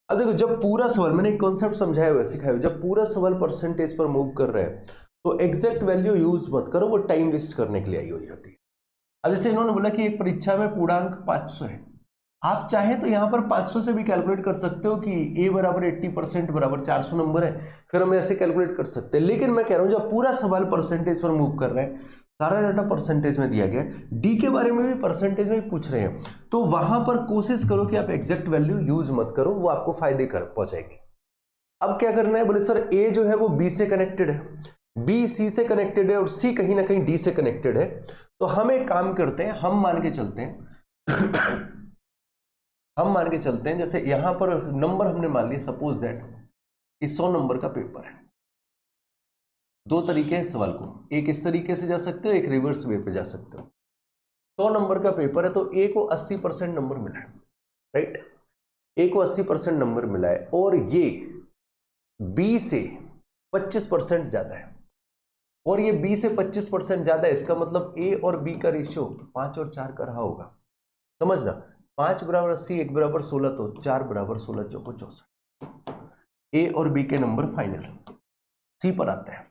अब देखो, जब पूरा सवाल, मैंने एक कॉन्सेप्ट समझाया हुआ सिखाया, जब पूरा सवाल परसेंटेज पर मूव कर रहे हैं तो एग्जैक्ट वैल्यू यूज मत करो, वो टाइम वेस्ट करने के लिए आई हो जाती है। अब जैसे इन्होंने बोला कि एक परीक्षा में पूर्णांक 500 है, आप चाहें तो यहाँ पर 500 से भी कैलकुलेट कर सकते हो कि a बराबर 80% बराबर 400 नंबर है, फिर हम ऐसे कैलकुलेट कर सकते हैं। लेकिन मैं कह रहा हूँ जब पूरा सवाल परसेंटेज पर मूव कर रहे हैं, सारा डाटा परसेंटेज में दिया गया, डी के बारे में भी परसेंटेज में पूछ रहे हैं, तो वहां पर कोशिश करो कि आप एग्जैक्ट वैल्यू यूज मत करो, वो आपको फायदे कर पहुंचाएगी। अब क्या करना है, बोले सर ए जो है वो बी से कनेक्टेड है, बी सी से कनेक्टेड है और सी कहीं ना कहीं डी से कनेक्टेड है। तो हम एक काम करते हैं, हम मान के चलते हैं हम मान के चलते हैं जैसे यहां पर नंबर हमने मान लिया, सपोज दैट कि 100 नंबर का पेपर है। दो तरीके हैं सवाल को, एक इस तरीके से जा सकते हो, एक रिवर्स वे पे जा सकते हो। 100 नंबर का पेपर है तो ए को 80% नंबर मिला है, राइट। ए को 80% नंबर मिला है और ये बी से 25% ज्यादा है, और ये बी से 25% ज्यादा है। इसका मतलब ए और बी का रेशियो 5 और 4 का रहा होगा, समझना। 5 बराबर 80, 1 बराबर 16, तो 4 बराबर 16 चौको 64। ए और बी के नंबर फाइनल। सी पर आता है,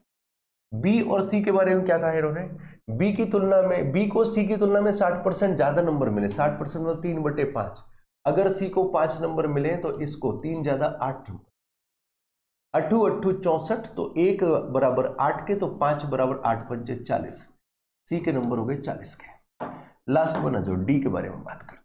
बी और सी के बारे में क्या कहा इन्होंने, बी की तुलना में, बी को सी की तुलना में 60% ज्यादा नंबर मिले। 60% मतलब 3/5। अगर सी को 5 नंबर मिले तो इसको 3 ज्यादा 8 नंबर, 8 8 64, तो 1 बराबर 8 के, तो 5 बराबर 8 पंचे 40। सी के नंबर हो गए 40 के। लास्ट बना जो डी के बारे में बात करते,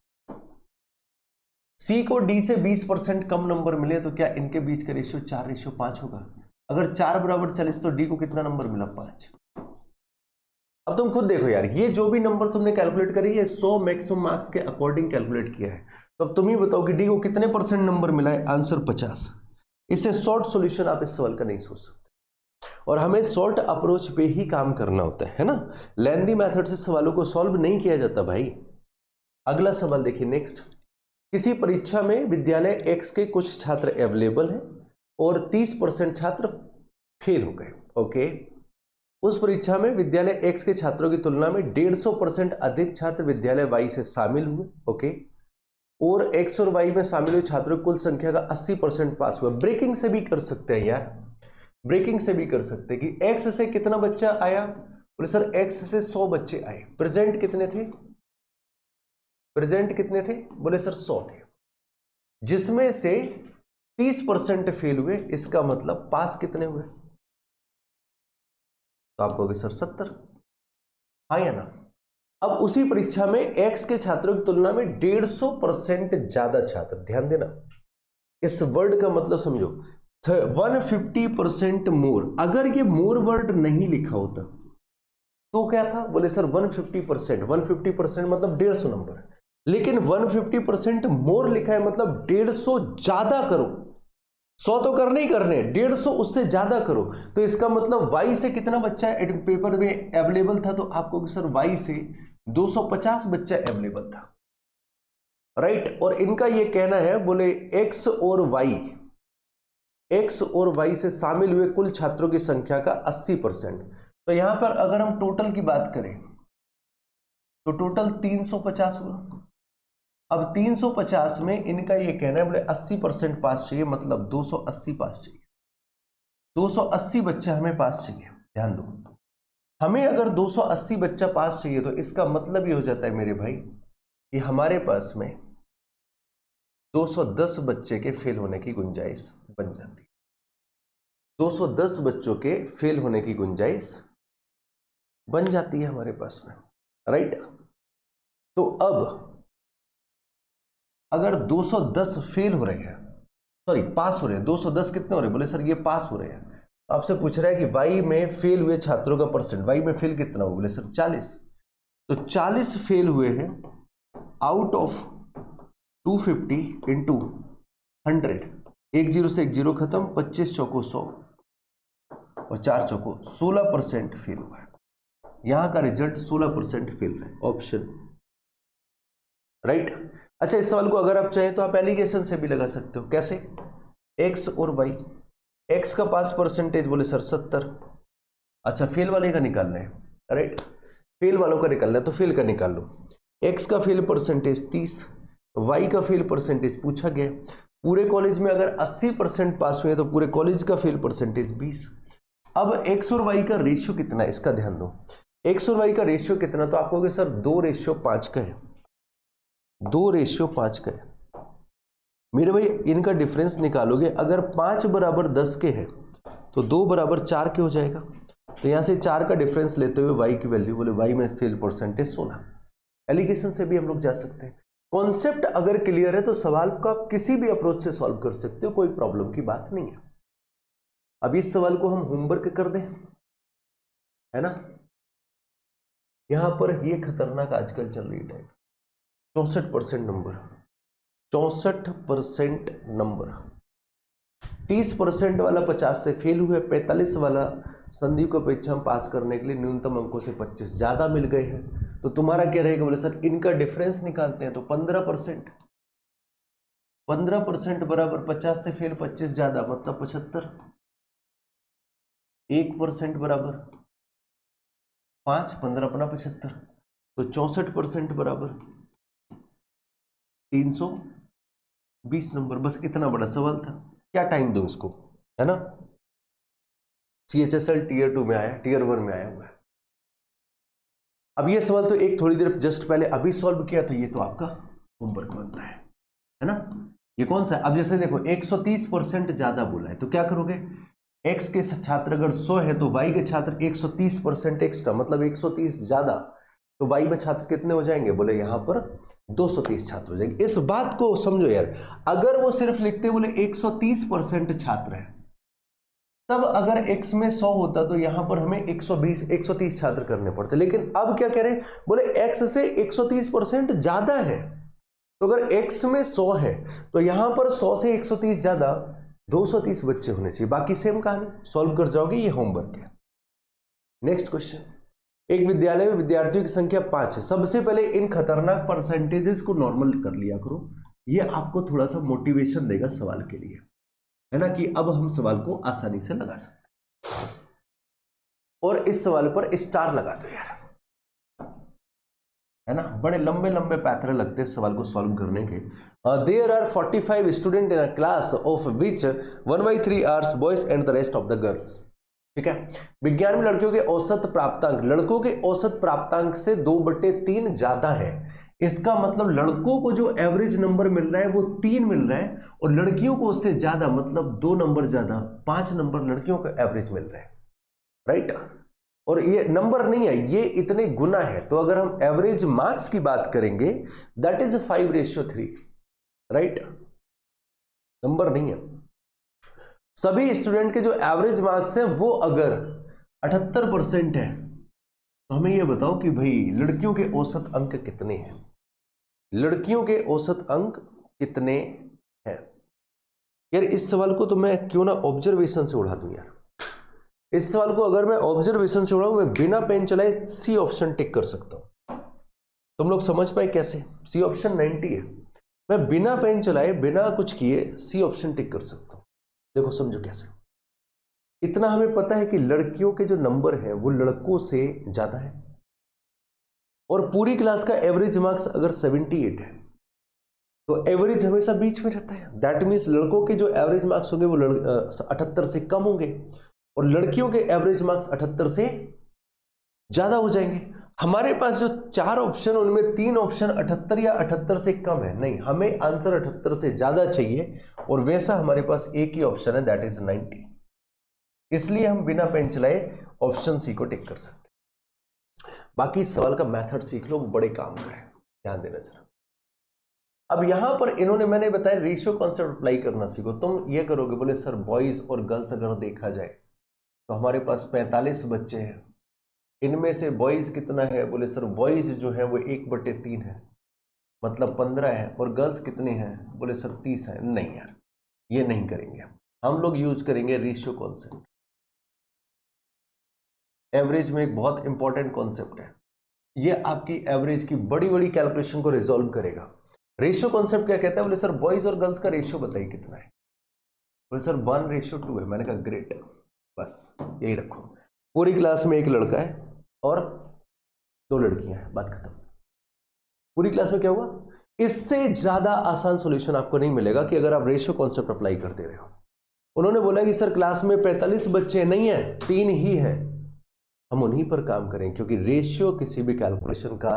सी को डी से 20% कम नंबर मिले तो क्या इनके बीच का रेशियो 4:5 होगा। अगर 4 बराबर 40 तो डी को कितना नंबर मिला, 5। अब तुम खुद देखो यार, ये जो भी नंबर तुमने कैलकुलेट करी है 100 मैक्सिमम मार्क्स के अकॉर्डिंग कैलकुलेट किया है। तो अब तुम ही बताओ कि डी को कितने % नंबर मिला है, आंसर 50। इससे शॉर्ट सॉल्यूशन आप इस सवाल का नहीं सोच सकते, और हमें शॉर्ट अप्रोच पे ही काम करना होता है ना। लेंथी मेथड से सवालों को सॉल्व नहीं किया जाता भाई। अगला सवाल देखिए, नेक्स्ट। किसी परीक्षा में विद्यालय एक्स के कुछ छात्र अवेलेबल हैं और 30% छात्र फेल हो गए, ओके। उस परीक्षा में विद्यालय एक्स के छात्रों की तुलना में 150% अधिक छात्र विद्यालय वाई से शामिल हुए, ओके। और एक्स और वाई में शामिल हुए छात्रों की कुल संख्या का 80% पास हुआ। ब्रेकिंग से भी कर सकते हैं यार, ब्रेकिंग से भी कर सकते हैं कि एक्स से कितना बच्चा आया, बोले सर एक्स से 100 बच्चे आए। प्रेजेंट कितने थे, प्रेजेंट कितने थे, बोले सर 100 थे, जिसमें से 30% फेल हुए। इसका मतलब पास कितने हुए, तो आप कहोगे सर 70, हाँ या ना। अब उसी परीक्षा में एक्स के छात्रों की तुलना में 150% ज्यादा छात्र, ध्यान देना इस वर्ड का मतलब समझो, 150% मोर। अगर ये मोर वर्ड नहीं लिखा होता तो क्या था, बोले सर 150%, 150% मतलब 150 नंबर, लेकिन 150% मोर लिखा है, मतलब 150 ज्यादा करो। 100 तो करने ही करने, 150 उससे ज्यादा करो। तो इसका मतलब वाई से कितना बच्चा पेपर में अवेलेबल था, तो आपको सर वाई से 250 बच्चा अवेलेबल था, राइट। और इनका ये कहना है, बोले एक्स और वाई से शामिल हुए कुल छात्रों की संख्या का 80%। तो यहां पर अगर हम टोटल की बात करें तो टोटल 350 हुआ। अब 350 में इनका ये कहना है, बोले 80% पास चाहिए, मतलब 280 पास चाहिए। 280 बच्चा हमें पास चाहिए। ध्यान दो, हमें अगर 280 बच्चा पास चाहिए तो इसका मतलब ये हो जाता है मेरे भाई कि हमारे पास में 210 बच्चे के फेल होने की गुंजाइश बन जाती है। 210 बच्चों के फेल होने की गुंजाइश बन जाती है हमारे पास में, राइट। तो अब अगर 210 फेल हो रहे हैं, सॉरी पास हो रहे हैं, 210 कितने हो रहे हैं, बोले सर ये पास हो रहे हैं। आपसे पूछ रहा है कि वाई में फेल हुए छात्रों का परसेंट, वाई में फेल कितना हो, बोले सर 40। तो 40 फेल हुए हैं आउट ऑफ 250 इंटू 100। 1 0 से 1 0 खत्म, 25 चौको 100 और 4 चौको 16% फेल हुआ है। यहां का रिजल्ट 16% फेल है, ऑप्शन राइट। अच्छा, इस सवाल को अगर आप चाहें तो आप एलिगेशन से भी लगा सकते हो। कैसे, एक्स और वाई, एक्स का पास परसेंटेज बोले सर 70। अच्छा, फेल वाले का निकालना है, राइट। फेल वालों का निकालना है तो फेल का निकाल लो। एक्स का फेल परसेंटेज 30, वाई का फेल परसेंटेज पूछा गया। पूरे कॉलेज में अगर 80% पास हुए तो पूरे कॉलेज का फेल परसेंटेज 20। अब एक्स और वाई का रेशियो कितना है इसका ध्यान दो। एक्स और वाई का रेशियो कितना, तो आप कहोगे सर 2:5 का है, 2:5 का है। मेरे भाई इनका डिफरेंस निकालोगे, अगर 5 = 10 के हैं तो 2 = 4 के हो जाएगा। तो यहां से 4 का डिफरेंस लेते हुए वाई की वैल्यू, बोले वाई में फेल परसेंटेज 16। एलिगेशन से भी हम लोग जा सकते हैं। कॉन्सेप्ट अगर क्लियर है तो सवाल को आप किसी भी अप्रोच से सॉल्व कर सकते हो, कोई प्रॉब्लम की बात नहीं है। अब इस सवाल को हम होमवर्क कर दें, है ना। यहां पर ये खतरनाक आजकल चल रही है 64% नंबर, 64% नंबर। 30% वाला 50 से फेल हुए, 45 वाला संदीप को परीक्षा में पास करने के लिए न्यूनतम अंकों से 25 ज्यादा मिल गए हैं। तो तुम्हारा क्या रहेगा, बोले सर इनका डिफरेंस निकालते हैं। तो 15%, 15% बराबर 50 से फेल 25 ज्यादा मतलब 75। 1% बराबर 5, 15 × 75, तो 64% बराबर 320 नंबर। बस इतना बड़ा सवाल था, क्या टाइम दो इसको, है ना। CHSL Tier 2 में आया, Tier 1 में आया हुआ है। अब ये सवाल तो एक थोड़ी देर जस्ट पहले अभी सॉल्व किया था, ये तो आपका होमवर्क बनता है ना। ये कौन सा है, अब जैसे देखो 130% ज्यादा बोला है तो क्या करोगे, x के छात्र अगर 100 है तो y के छात्र 130% एक्स्ट्रा मतलब 130 ज्यादा, तो y में छात्र कितने हो जाएंगे, बोले यहां पर 230 छात्र हो जाएंगे। इस बात को समझो यार, अगर वो सिर्फ लिखते बोले 130% छात्र है, तब अगर x में 100 होता तो यहां पर हमें 120 130 छात्र करने पड़ते। लेकिन अब क्या कह रहे हैं, बोले x से 130% ज्यादा है, तो अगर x में 100 है तो यहां पर 100 से 130 ज्यादा 230 बच्चे होने चाहिए। बाकी सेम कहानी, सॉल्व कर जाओगे, ये होमवर्क है। नेक्स्ट क्वेश्चन, एक विद्यालय में विद्यार्थियों की संख्या 5 है। सबसे पहले इन खतरनाक परसेंटेजेस को नॉर्मल कर लिया करो, ये आपको थोड़ा सा मोटिवेशन देगा सवाल के लिए, है ना, कि अब हम सवाल को आसानी से लगा सकते हैं। और इस सवाल पर स्टार लगा दो यार, है ना। बड़े लंबे लंबे पैथरे लगते हैं सवाल को सॉल्व करने के। There are 45 student in a class of which 1/3 are boys and the rest of the girls. ठीक है, विज्ञान में लड़कियों के औसत प्राप्तांक लड़कों के औसत प्राप्तांक से 2/3 ज्यादा है। इसका मतलब लड़कों को जो एवरेज नंबर मिल रहा है वो 3 मिल रहा है, और लड़कियों को उससे ज्यादा मतलब 2 नंबर ज्यादा 5 नंबर लड़कियों का एवरेज मिल रहा है, राइट। और ये नंबर नहीं है, ये इतने गुना है। तो अगर हम एवरेज मार्क्स की बात करेंगे दैट इज 5:3, राइट, नंबर नहीं है। सभी स्टूडेंट के जो एवरेज मार्क्स हैं वो अगर 78% है, तो हमें ये बताओ कि भाई लड़कियों के औसत अंक कितने हैं, लड़कियों के औसत अंक कितने हैं। यार इस सवाल को तो मैं क्यों ना ऑब्जर्वेशन से उड़ा दूं यार। इस सवाल को अगर मैं ऑब्जर्वेशन से उड़ाऊं, मैं बिना पेन चलाए सी ऑप्शन टिक कर सकता हूं। तुम लोग समझ पाए कैसे, सी ऑप्शन 90 है, मैं बिना पेन चलाए बिना कुछ किए सी ऑप्शन टिक कर सकता हूं। देखो समझो कैसे, इतना हमें पता है कि लड़कियों के जो नंबर है वो लड़कों से ज्यादा है, और पूरी क्लास का एवरेज मार्क्स अगर 78 है तो एवरेज हमेशा बीच में रहता है। दैट मीन्स लड़कों के जो एवरेज मार्क्स होंगे वो 78 से कम होंगे, और लड़कियों के एवरेज मार्क्स 78 से ज्यादा हो जाएंगे। हमारे पास जो 4 ऑप्शन उनमें 3 ऑप्शन 78 या 78 से कम है, नहीं, हमें आंसर 78 से ज्यादा चाहिए, और वैसा हमारे पास एक ही ऑप्शन है दैट इज 90। इसलिए हम बिना पेन चलाए ऑप्शन सी को टिक कर सकते हैं। बाकी सवाल का मेथड सीख लो, वो बड़े काम का है, ध्यान देना जरा। अब यहां पर इन्होंने मैंने बताया रेशियो कॉन्सेप्ट अप्लाई करना सीखो। तुम ये करोगे, बोले सर बॉयज और गर्ल्स अगर देखा जाए तो हमारे पास 45 बच्चे हैं, इनमें से बॉयज कितना है, बोले सर बॉयज जो है वो 1/3 है मतलब 15 है, और गर्ल्स कितने हैं, बोले सर 30 है। नहीं यार, ये नहीं करेंगे, हम लोग यूज करेंगे रेशियो कॉन्सेप्ट। एवरेज में एक बहुत इंपॉर्टेंट कॉन्सेप्ट है, ये आपकी एवरेज की बड़ी बड़ी कैलकुलेशन को रिजॉल्व करेगा। रेशियो कॉन्सेप्ट क्या कहता है, बोले सर बॉयज और गर्ल्स का रेशियो बताइए कितना है, बोले सर 1:2 है। मैंने कहा ग्रेट, बस यही रखो, पूरी क्लास में एक लड़का है और 2 लड़कियां हैं, बात खत्म। पूरी क्लास में क्या हुआ? इससे ज्यादा आसान सॉल्यूशन आपको नहीं मिलेगा कि अगर आप रेशियो कॉन्सेप्ट अप्लाई कर दे रहे हो। उन्होंने बोला कि सर क्लास में 45 बच्चे नहीं है, 3 ही है, हम उन्हीं पर काम करें क्योंकि रेशियो किसी भी कैलकुलेशन का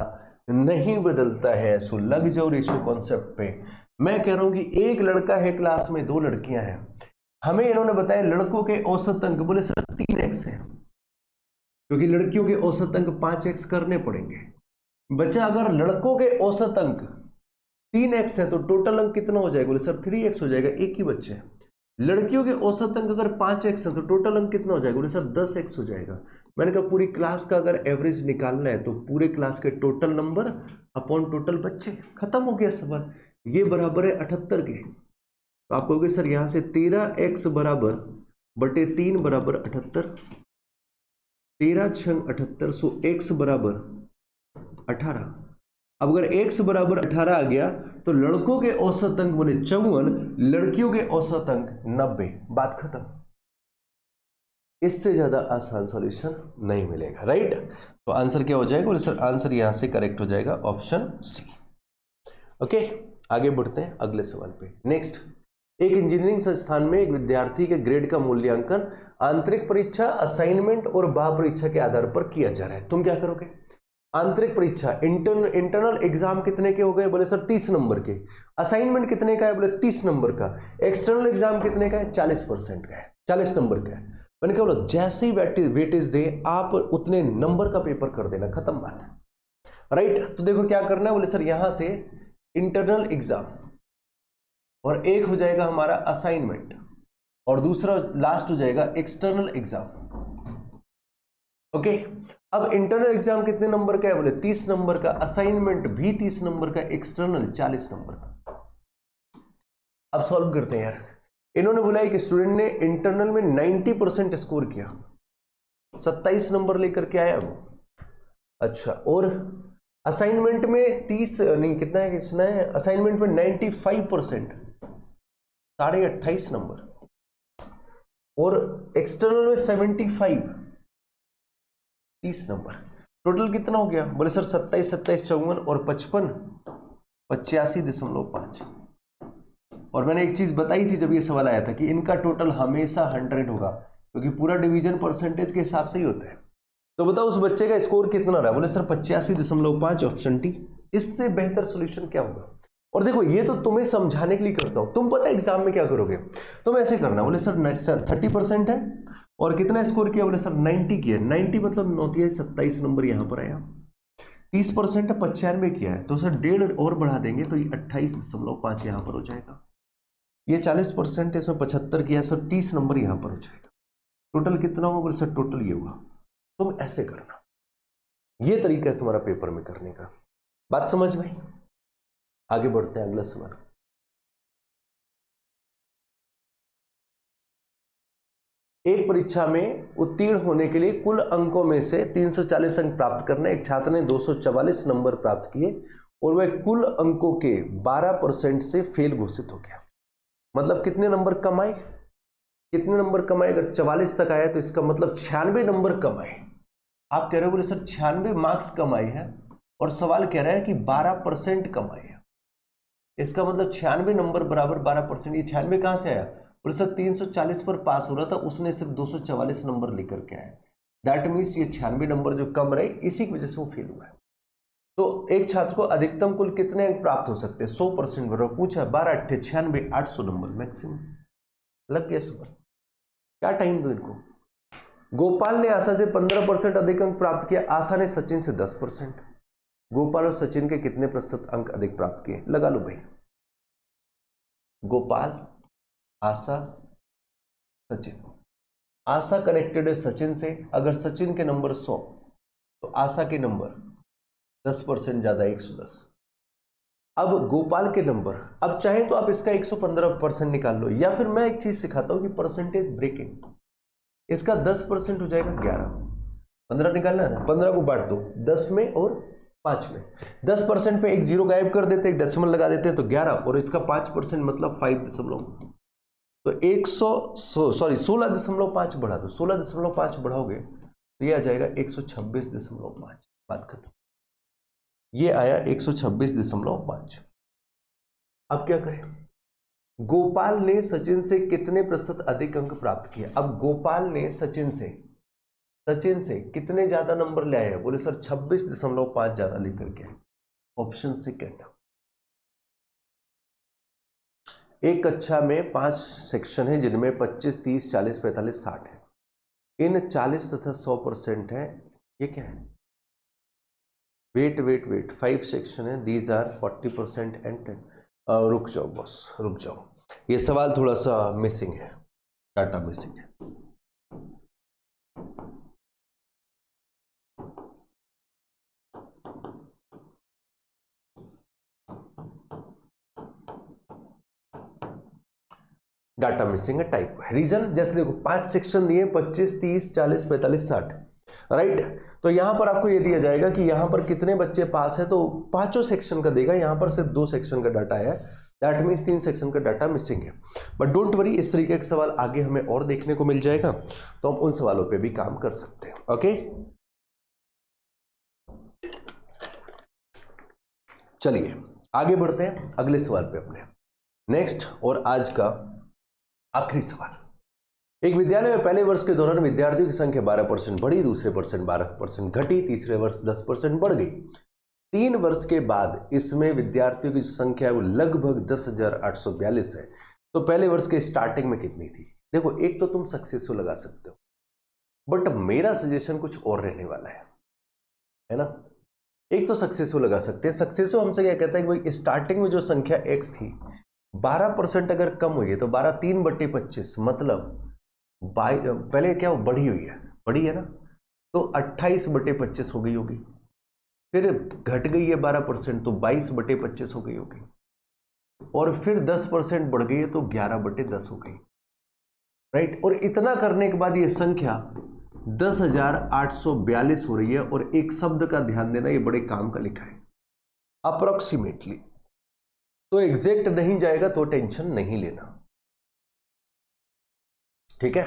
नहीं बदलता है। सो लग जाओ रेशियो कॉन्सेप्ट पे। मैं कह रहा हूं कि एक लड़का है क्लास में, 2 लड़कियां हैं, हमें इन्होंने बताया लड़कों के औसत अंक, बोले सर 3x है क्योंकि लड़कियों के औसत अंक 5x करने पड़ेंगे। बच्चा अगर लड़कों के औसत अंक 3x है तो टोटल अंक कितना हो जाएगा? बोले सर 3x हो जाएगा, एक ही बच्चे हैं। लड़कियों के औसत अंक अगर 5x है तो टोटल अंक कितना हो जाएगा? बोले सर 10x हो जाएगा। मैंने कहा पूरी क्लास का अगर एवरेज निकालना है तो पूरे क्लास के टोटल नंबर अपॉन टोटल बच्चे, खत्म हो गया सवाल। ये बराबर है 78 के। तो आप कहोगे सर यहां से 13x बराबर बटे 3 बराबर 78, 13 छंग 78, सो x बराबर 18। अब अगर x बराबर 18 आ गया तो लड़कों के औसत अंक बोले 54, लड़कियों के औसत अंक 90, बात खत्म। इससे ज्यादा आसान सॉल्यूशन नहीं मिलेगा, राइट? तो आंसर क्या हो जाएगा? बोले सर आंसर यहां से करेक्ट हो जाएगा ऑप्शन सी। ओके, आगे बढ़ते हैं अगले सवाल पे। नेक्स्ट, एक इंजीनियरिंग संस्थान में एक विद्यार्थी के ग्रेड का मूल्यांकन आंतरिक परीक्षा, असाइनमेंट और बाह्य परीक्षा के आधार पर किया जा रहा है। तुम क्या करोगे? आंतरिक परीक्षा इंटरनल एग्जाम कितने के हो गए? बोले सर 30 नंबर के। असाइनमेंट कितने का है? बोले 30 नंबर का। एक्सटर्नल एग्जाम कितने का है? 40% का है, 40 नंबर का है। मैंने क्या बोला? जैसे ही वेटेज दे आप उतने नंबर का पेपर कर देना, खत्म बात है, राइट? तो देखो क्या करना है, बोले सर यहां से इंटरनल एग्जाम और एक हो जाएगा हमारा असाइनमेंट और दूसरा लास्ट हो जाएगा एक्सटर्नल एग्जाम। ओके, अब इंटरनल एग्जाम कितने नंबर का है? बोले 30 नंबर का, असाइनमेंट भी 30 नंबर का, एक्सटर्नल 40 नंबर का। अब सॉल्व करते हैं यार। इन्होंने बोला कि स्टूडेंट ने इंटरनल में 90% स्कोर किया, 27 नंबर लेकर के आया वो। अच्छा, और असाइनमेंट में 30 नहीं, कितना है, कितना है असाइनमेंट में 95%, 28.5 नंबर, और एक्सटर्नल में 75, 30 नंबर। टोटल कितना हो गया? बोले सर 27, 27, 54 और 55, 85.5। और मैंने एक चीज बताई थी जब ये सवाल आया था कि इनका टोटल हमेशा 100 होगा क्योंकि पूरा डिवीजन परसेंटेज के हिसाब से ही होता है। तो बताओ उस बच्चे का स्कोर कितना रहा? बोले सर 85.5, ऑप्शन टी। इससे बेहतर सॉल्यूशन क्या होगा? और देखो ये तो तुम्हें समझाने के लिए करता हूं, तुम पता है एग्जाम में क्या करोगे? तुम ऐसे करना, बोले सर 30% है और कितना स्कोर किया? बोले सर 90 किया। 90 मतलब 9 27 नंबर यहां पर आया। 30% है, 95 किया है, तो सर 1.5 और बढ़ा देंगे तो ये 28.5 यहां पर हो जाएगा। ये 40% है, इसमें 75 किया, सर 30 नंबर यहां पर हो जाएगा। टोटल कितना होगा? बोले सर टोटल ये होगा। तुम ऐसे करना, ये तरीका है तुम्हारा पेपर में करने का। बात समझ में? आगे बढ़ते हैं अगला सवाल। एक परीक्षा में उत्तीर्ण होने के लिए कुल अंकों में से 340 अंक प्राप्त करने, एक छात्र ने 244 नंबर प्राप्त किए और वह कुल अंकों के 12% से फेल घोषित हो गया। मतलब कितने नंबर कम आए? कितने नंबर कम आए? अगर 44 तक आया तो इसका मतलब 96 नंबर कम आए। आप कह रहे हो बोले सर 96 मार्क्स कम आए हैं और सवाल कह रहा है कि 12% कम आए हैं। इसका मतलब 96 नंबर बराबर 12%। ये 96 कहां से आया? बोले सर 340 पर पास हो रहा था, उसने सिर्फ 244 नंबर लेकर के आया। दैट मीन्स ये 96 नंबर जो कम रहे, इसी की वजह से वो फेल हुआ है। तो एक छात्र को अधिकतम कुल कितने अंक प्राप्त हो सकते हैं? 100% बराबर पूछा, 12 8 96, 800 नंबर मैक्सिमम। लग गया सवाल? क्या टाइम दो इनको। गोपाल ने आशा से 15% अधिक अंक प्राप्त किया, आशा ने सचिन से 10%। गोपाल और सचिन के कितने प्रतिशत अंक अधिक प्राप्त किए? लगा लो भाई। गोपाल, आशा, सचिन। आशा कनेक्टेड है सचिन से, अगर सचिन के नंबर 100 तो आशा के नंबर 10% ज्यादा 110। अब गोपाल के नंबर, अब चाहे तो आप इसका 115% निकाल लो, या फिर मैं एक चीज सिखाता हूं कि परसेंटेज ब्रेकिंग। इसका 10% हो जाएगा 11, 15 निकालना है ना, 15 को बांट दो 10 में और 5 में। 10% पे एक जीरो गायब कर देते, एक डेसिमल लगा देते हैं तो 11, और इसका 5% मतलब 5 तो 16.5 बढ़ा दो, 16.5 बढ़ाओगे तो ये आ जाएगा 126.5। बात खत्म। ये आया 126.5। अब क्या करें? गोपाल ने सचिन से कितने प्रतिशत अधिक अंक प्राप्त किए? अब गोपाल ने सचिन से कितने ज्यादा नंबर ले आए? बोले सर 26.5 ज्यादा लेकर के। Option second. एक कक्षा में 5 सेक्शन है जिनमें 25, 30, 40, 45, 60 है। इन 40 तथा 100% है। ये क्या है? वेट 5 सेक्शन है, दीज आर 40% एंड 10। रुक जाओ बॉस, रुक जाओ, ये सवाल थोड़ा सा मिसिंग है, डाटा मिसिंग है। डाटा मिसिंग है, टाइप है। रीजन जैसे देखो 5 सेक्शन दिए, 25, 30, 40, 45, 60, राइट। तो यहां पर आपको ये दिया जाएगा कि यहां पर कितने बच्चे पास है, तो पांचों सेक्शन का देगा। यहां पर सिर्फ 2 सेक्शन का डाटा है, दैट मीन्स 3 सेक्शन का डाटा मिसिंग है। बट डोंट वरी, इस तरीके का सवाल आगे हमें और देखने को मिल जाएगा, तो हम उन सवालों पे भी काम कर सकते हैं। ओके, चलिए आगे बढ़ते हैं अगले सवाल पे अपने। नेक्स्ट और आज का आखिरी सवाल। एक विद्यालय में पहले वर्ष के दौरान विद्यार्थियों की संख्या 12% बढ़ी, दूसरे वर्ष 12% घटी, तीसरे वर्ष 10% बढ़ गई। 3 वर्ष के बाद इसमें विद्यार्थियों की संख्या है वो लगभग 10,842 है। तो पहले वर्ष के स्टार्टिंग में कितनी थी? देखो, एक तो तुम सक्सेसफुल लगा सकते हो, बट मेरा सजेशन कुछ और रहने वाला है ना। एक तो सक्सेसफुल लगा सकते हैं। सक्सेसफुल हमसे क्या कहता है कि भाई स्टार्टिंग में जो संख्या x थी 12% अगर कम हुई है तो 12 3/25 मतलब पहले क्या बढ़ी हुई है, बढ़ी है ना, तो 28/25 हो गई होगी। फिर घट गई है 12% तो 22/25 हो गई होगी, और फिर 10% बढ़ गई है तो 11/10 हो गई, राइट। और इतना करने के बाद ये संख्या 10,842 हो रही है। और एक शब्द का ध्यान देना, ये बड़े काम का लिखा है, अप्रोक्सीमेटली। तो एग्जैक्ट नहीं जाएगा तो टेंशन नहीं लेना, ठीक है।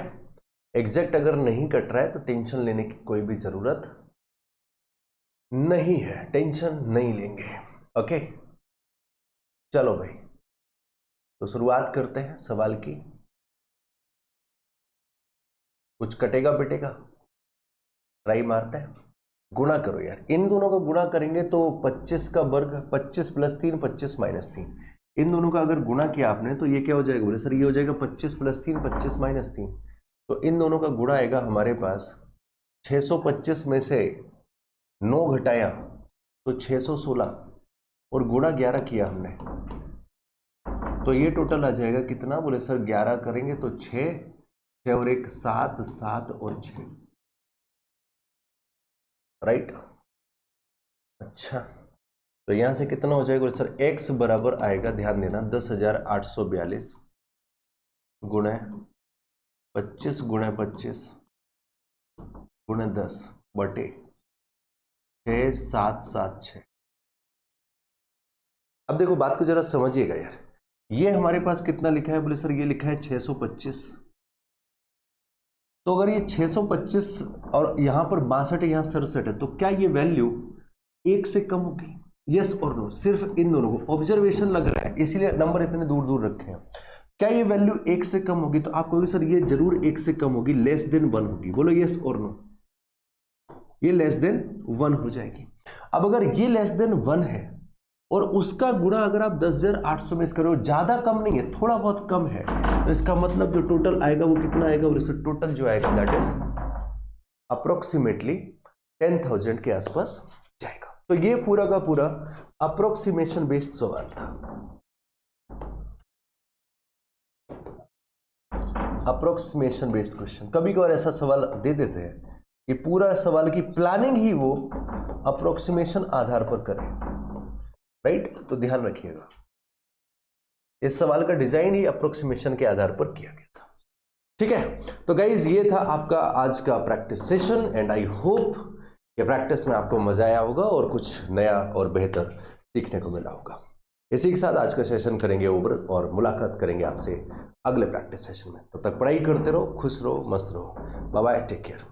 एग्जैक्ट अगर नहीं कट रहा है तो टेंशन लेने की कोई भी जरूरत नहीं है, टेंशन नहीं लेंगे। ओके, चलो भाई, तो शुरुआत करते हैं सवाल की। कुछ कटेगा पिटेगा, ट्राई मारते हैं। गुणा करो यार, इन दोनों का गुणा करेंगे तो 25 का वर्ग, 25 + 3 25 - 3। इन दोनों का अगर गुणा किया आपने तो ये क्या हो जाएगा? बोले सर ये हो जाएगा 25 + 3 25 - 3। तो इन दोनों का गुणा आएगा हमारे पास 625 में से 9 घटाया तो 616, और गुणा 11 किया हमने, तो ये टोटल आ जाएगा कितना? बोले सर 11 करेंगे तो 6 और 1 7, 7 और 6, राइट। अच्छा, तो यहां से कितना हो जाएगा? बोले सर x बराबर आएगा, ध्यान देना, 10,842 गुणे 25 गुणे 25 गुणे 10 बटे 6,776। अब देखो बात को जरा समझिएगा यार, ये हमारे पास कितना लिखा है? बोले सर ये लिखा है 625। तो अगर ये 625 और यहां पर 62 यहां 67 है, तो क्या ये वैल्यू 1 से कम होगी? यस और नो, सिर्फ इन दोनों को ऑब्जर्वेशन लग रहा है इसीलिए नंबर इतने दूर दूर रखे हैं। क्या ये वैल्यू 1 से कम होगी? तो आप कहोगे सर ये जरूर 1 से कम होगी, लेस देन 1 होगी। बोलो यस और नो, ये लेस देन 1 हो जाएगी। अब अगर ये लेस देन 1 है और उसका गुणा अगर आप 10,800 में करो, ज्यादा कम नहीं है, थोड़ा बहुत कम है, तो इसका मतलब जो टोटल आएगा वो कितना आएगा? और इससे टोटल जो आएगा दैट इज अप्रोक्सीमेटली 10,000 के आसपास जाएगा। तो ये पूरा का पूरा अप्रोक्सीमेशन बेस्ड सवाल था। अप्रोक्सीमेशन बेस्ड क्वेश्चन, कभी कभार ऐसा सवाल दे देते हैं कि पूरा सवाल की प्लानिंग ही वो अप्रोक्सीमेशन आधार पर करें, राइट। तो ध्यान रखिएगा, इस सवाल का डिजाइन ही अप्रोक्सीमेशन के आधार पर किया गया था, ठीक है। तो गाइज ये था आपका आज का practice session, and I hope ये प्रैक्टिस में आपको मजा आया होगा और कुछ नया और बेहतर सीखने को मिला होगा। इसी के साथ आज का सेशन करेंगे ओवर और मुलाकात करेंगे आपसे अगले प्रैक्टिस सेशन में। तब तक पढ़ाई करते रहो, खुश रहो, मस्त रहो। Bye bye, take care.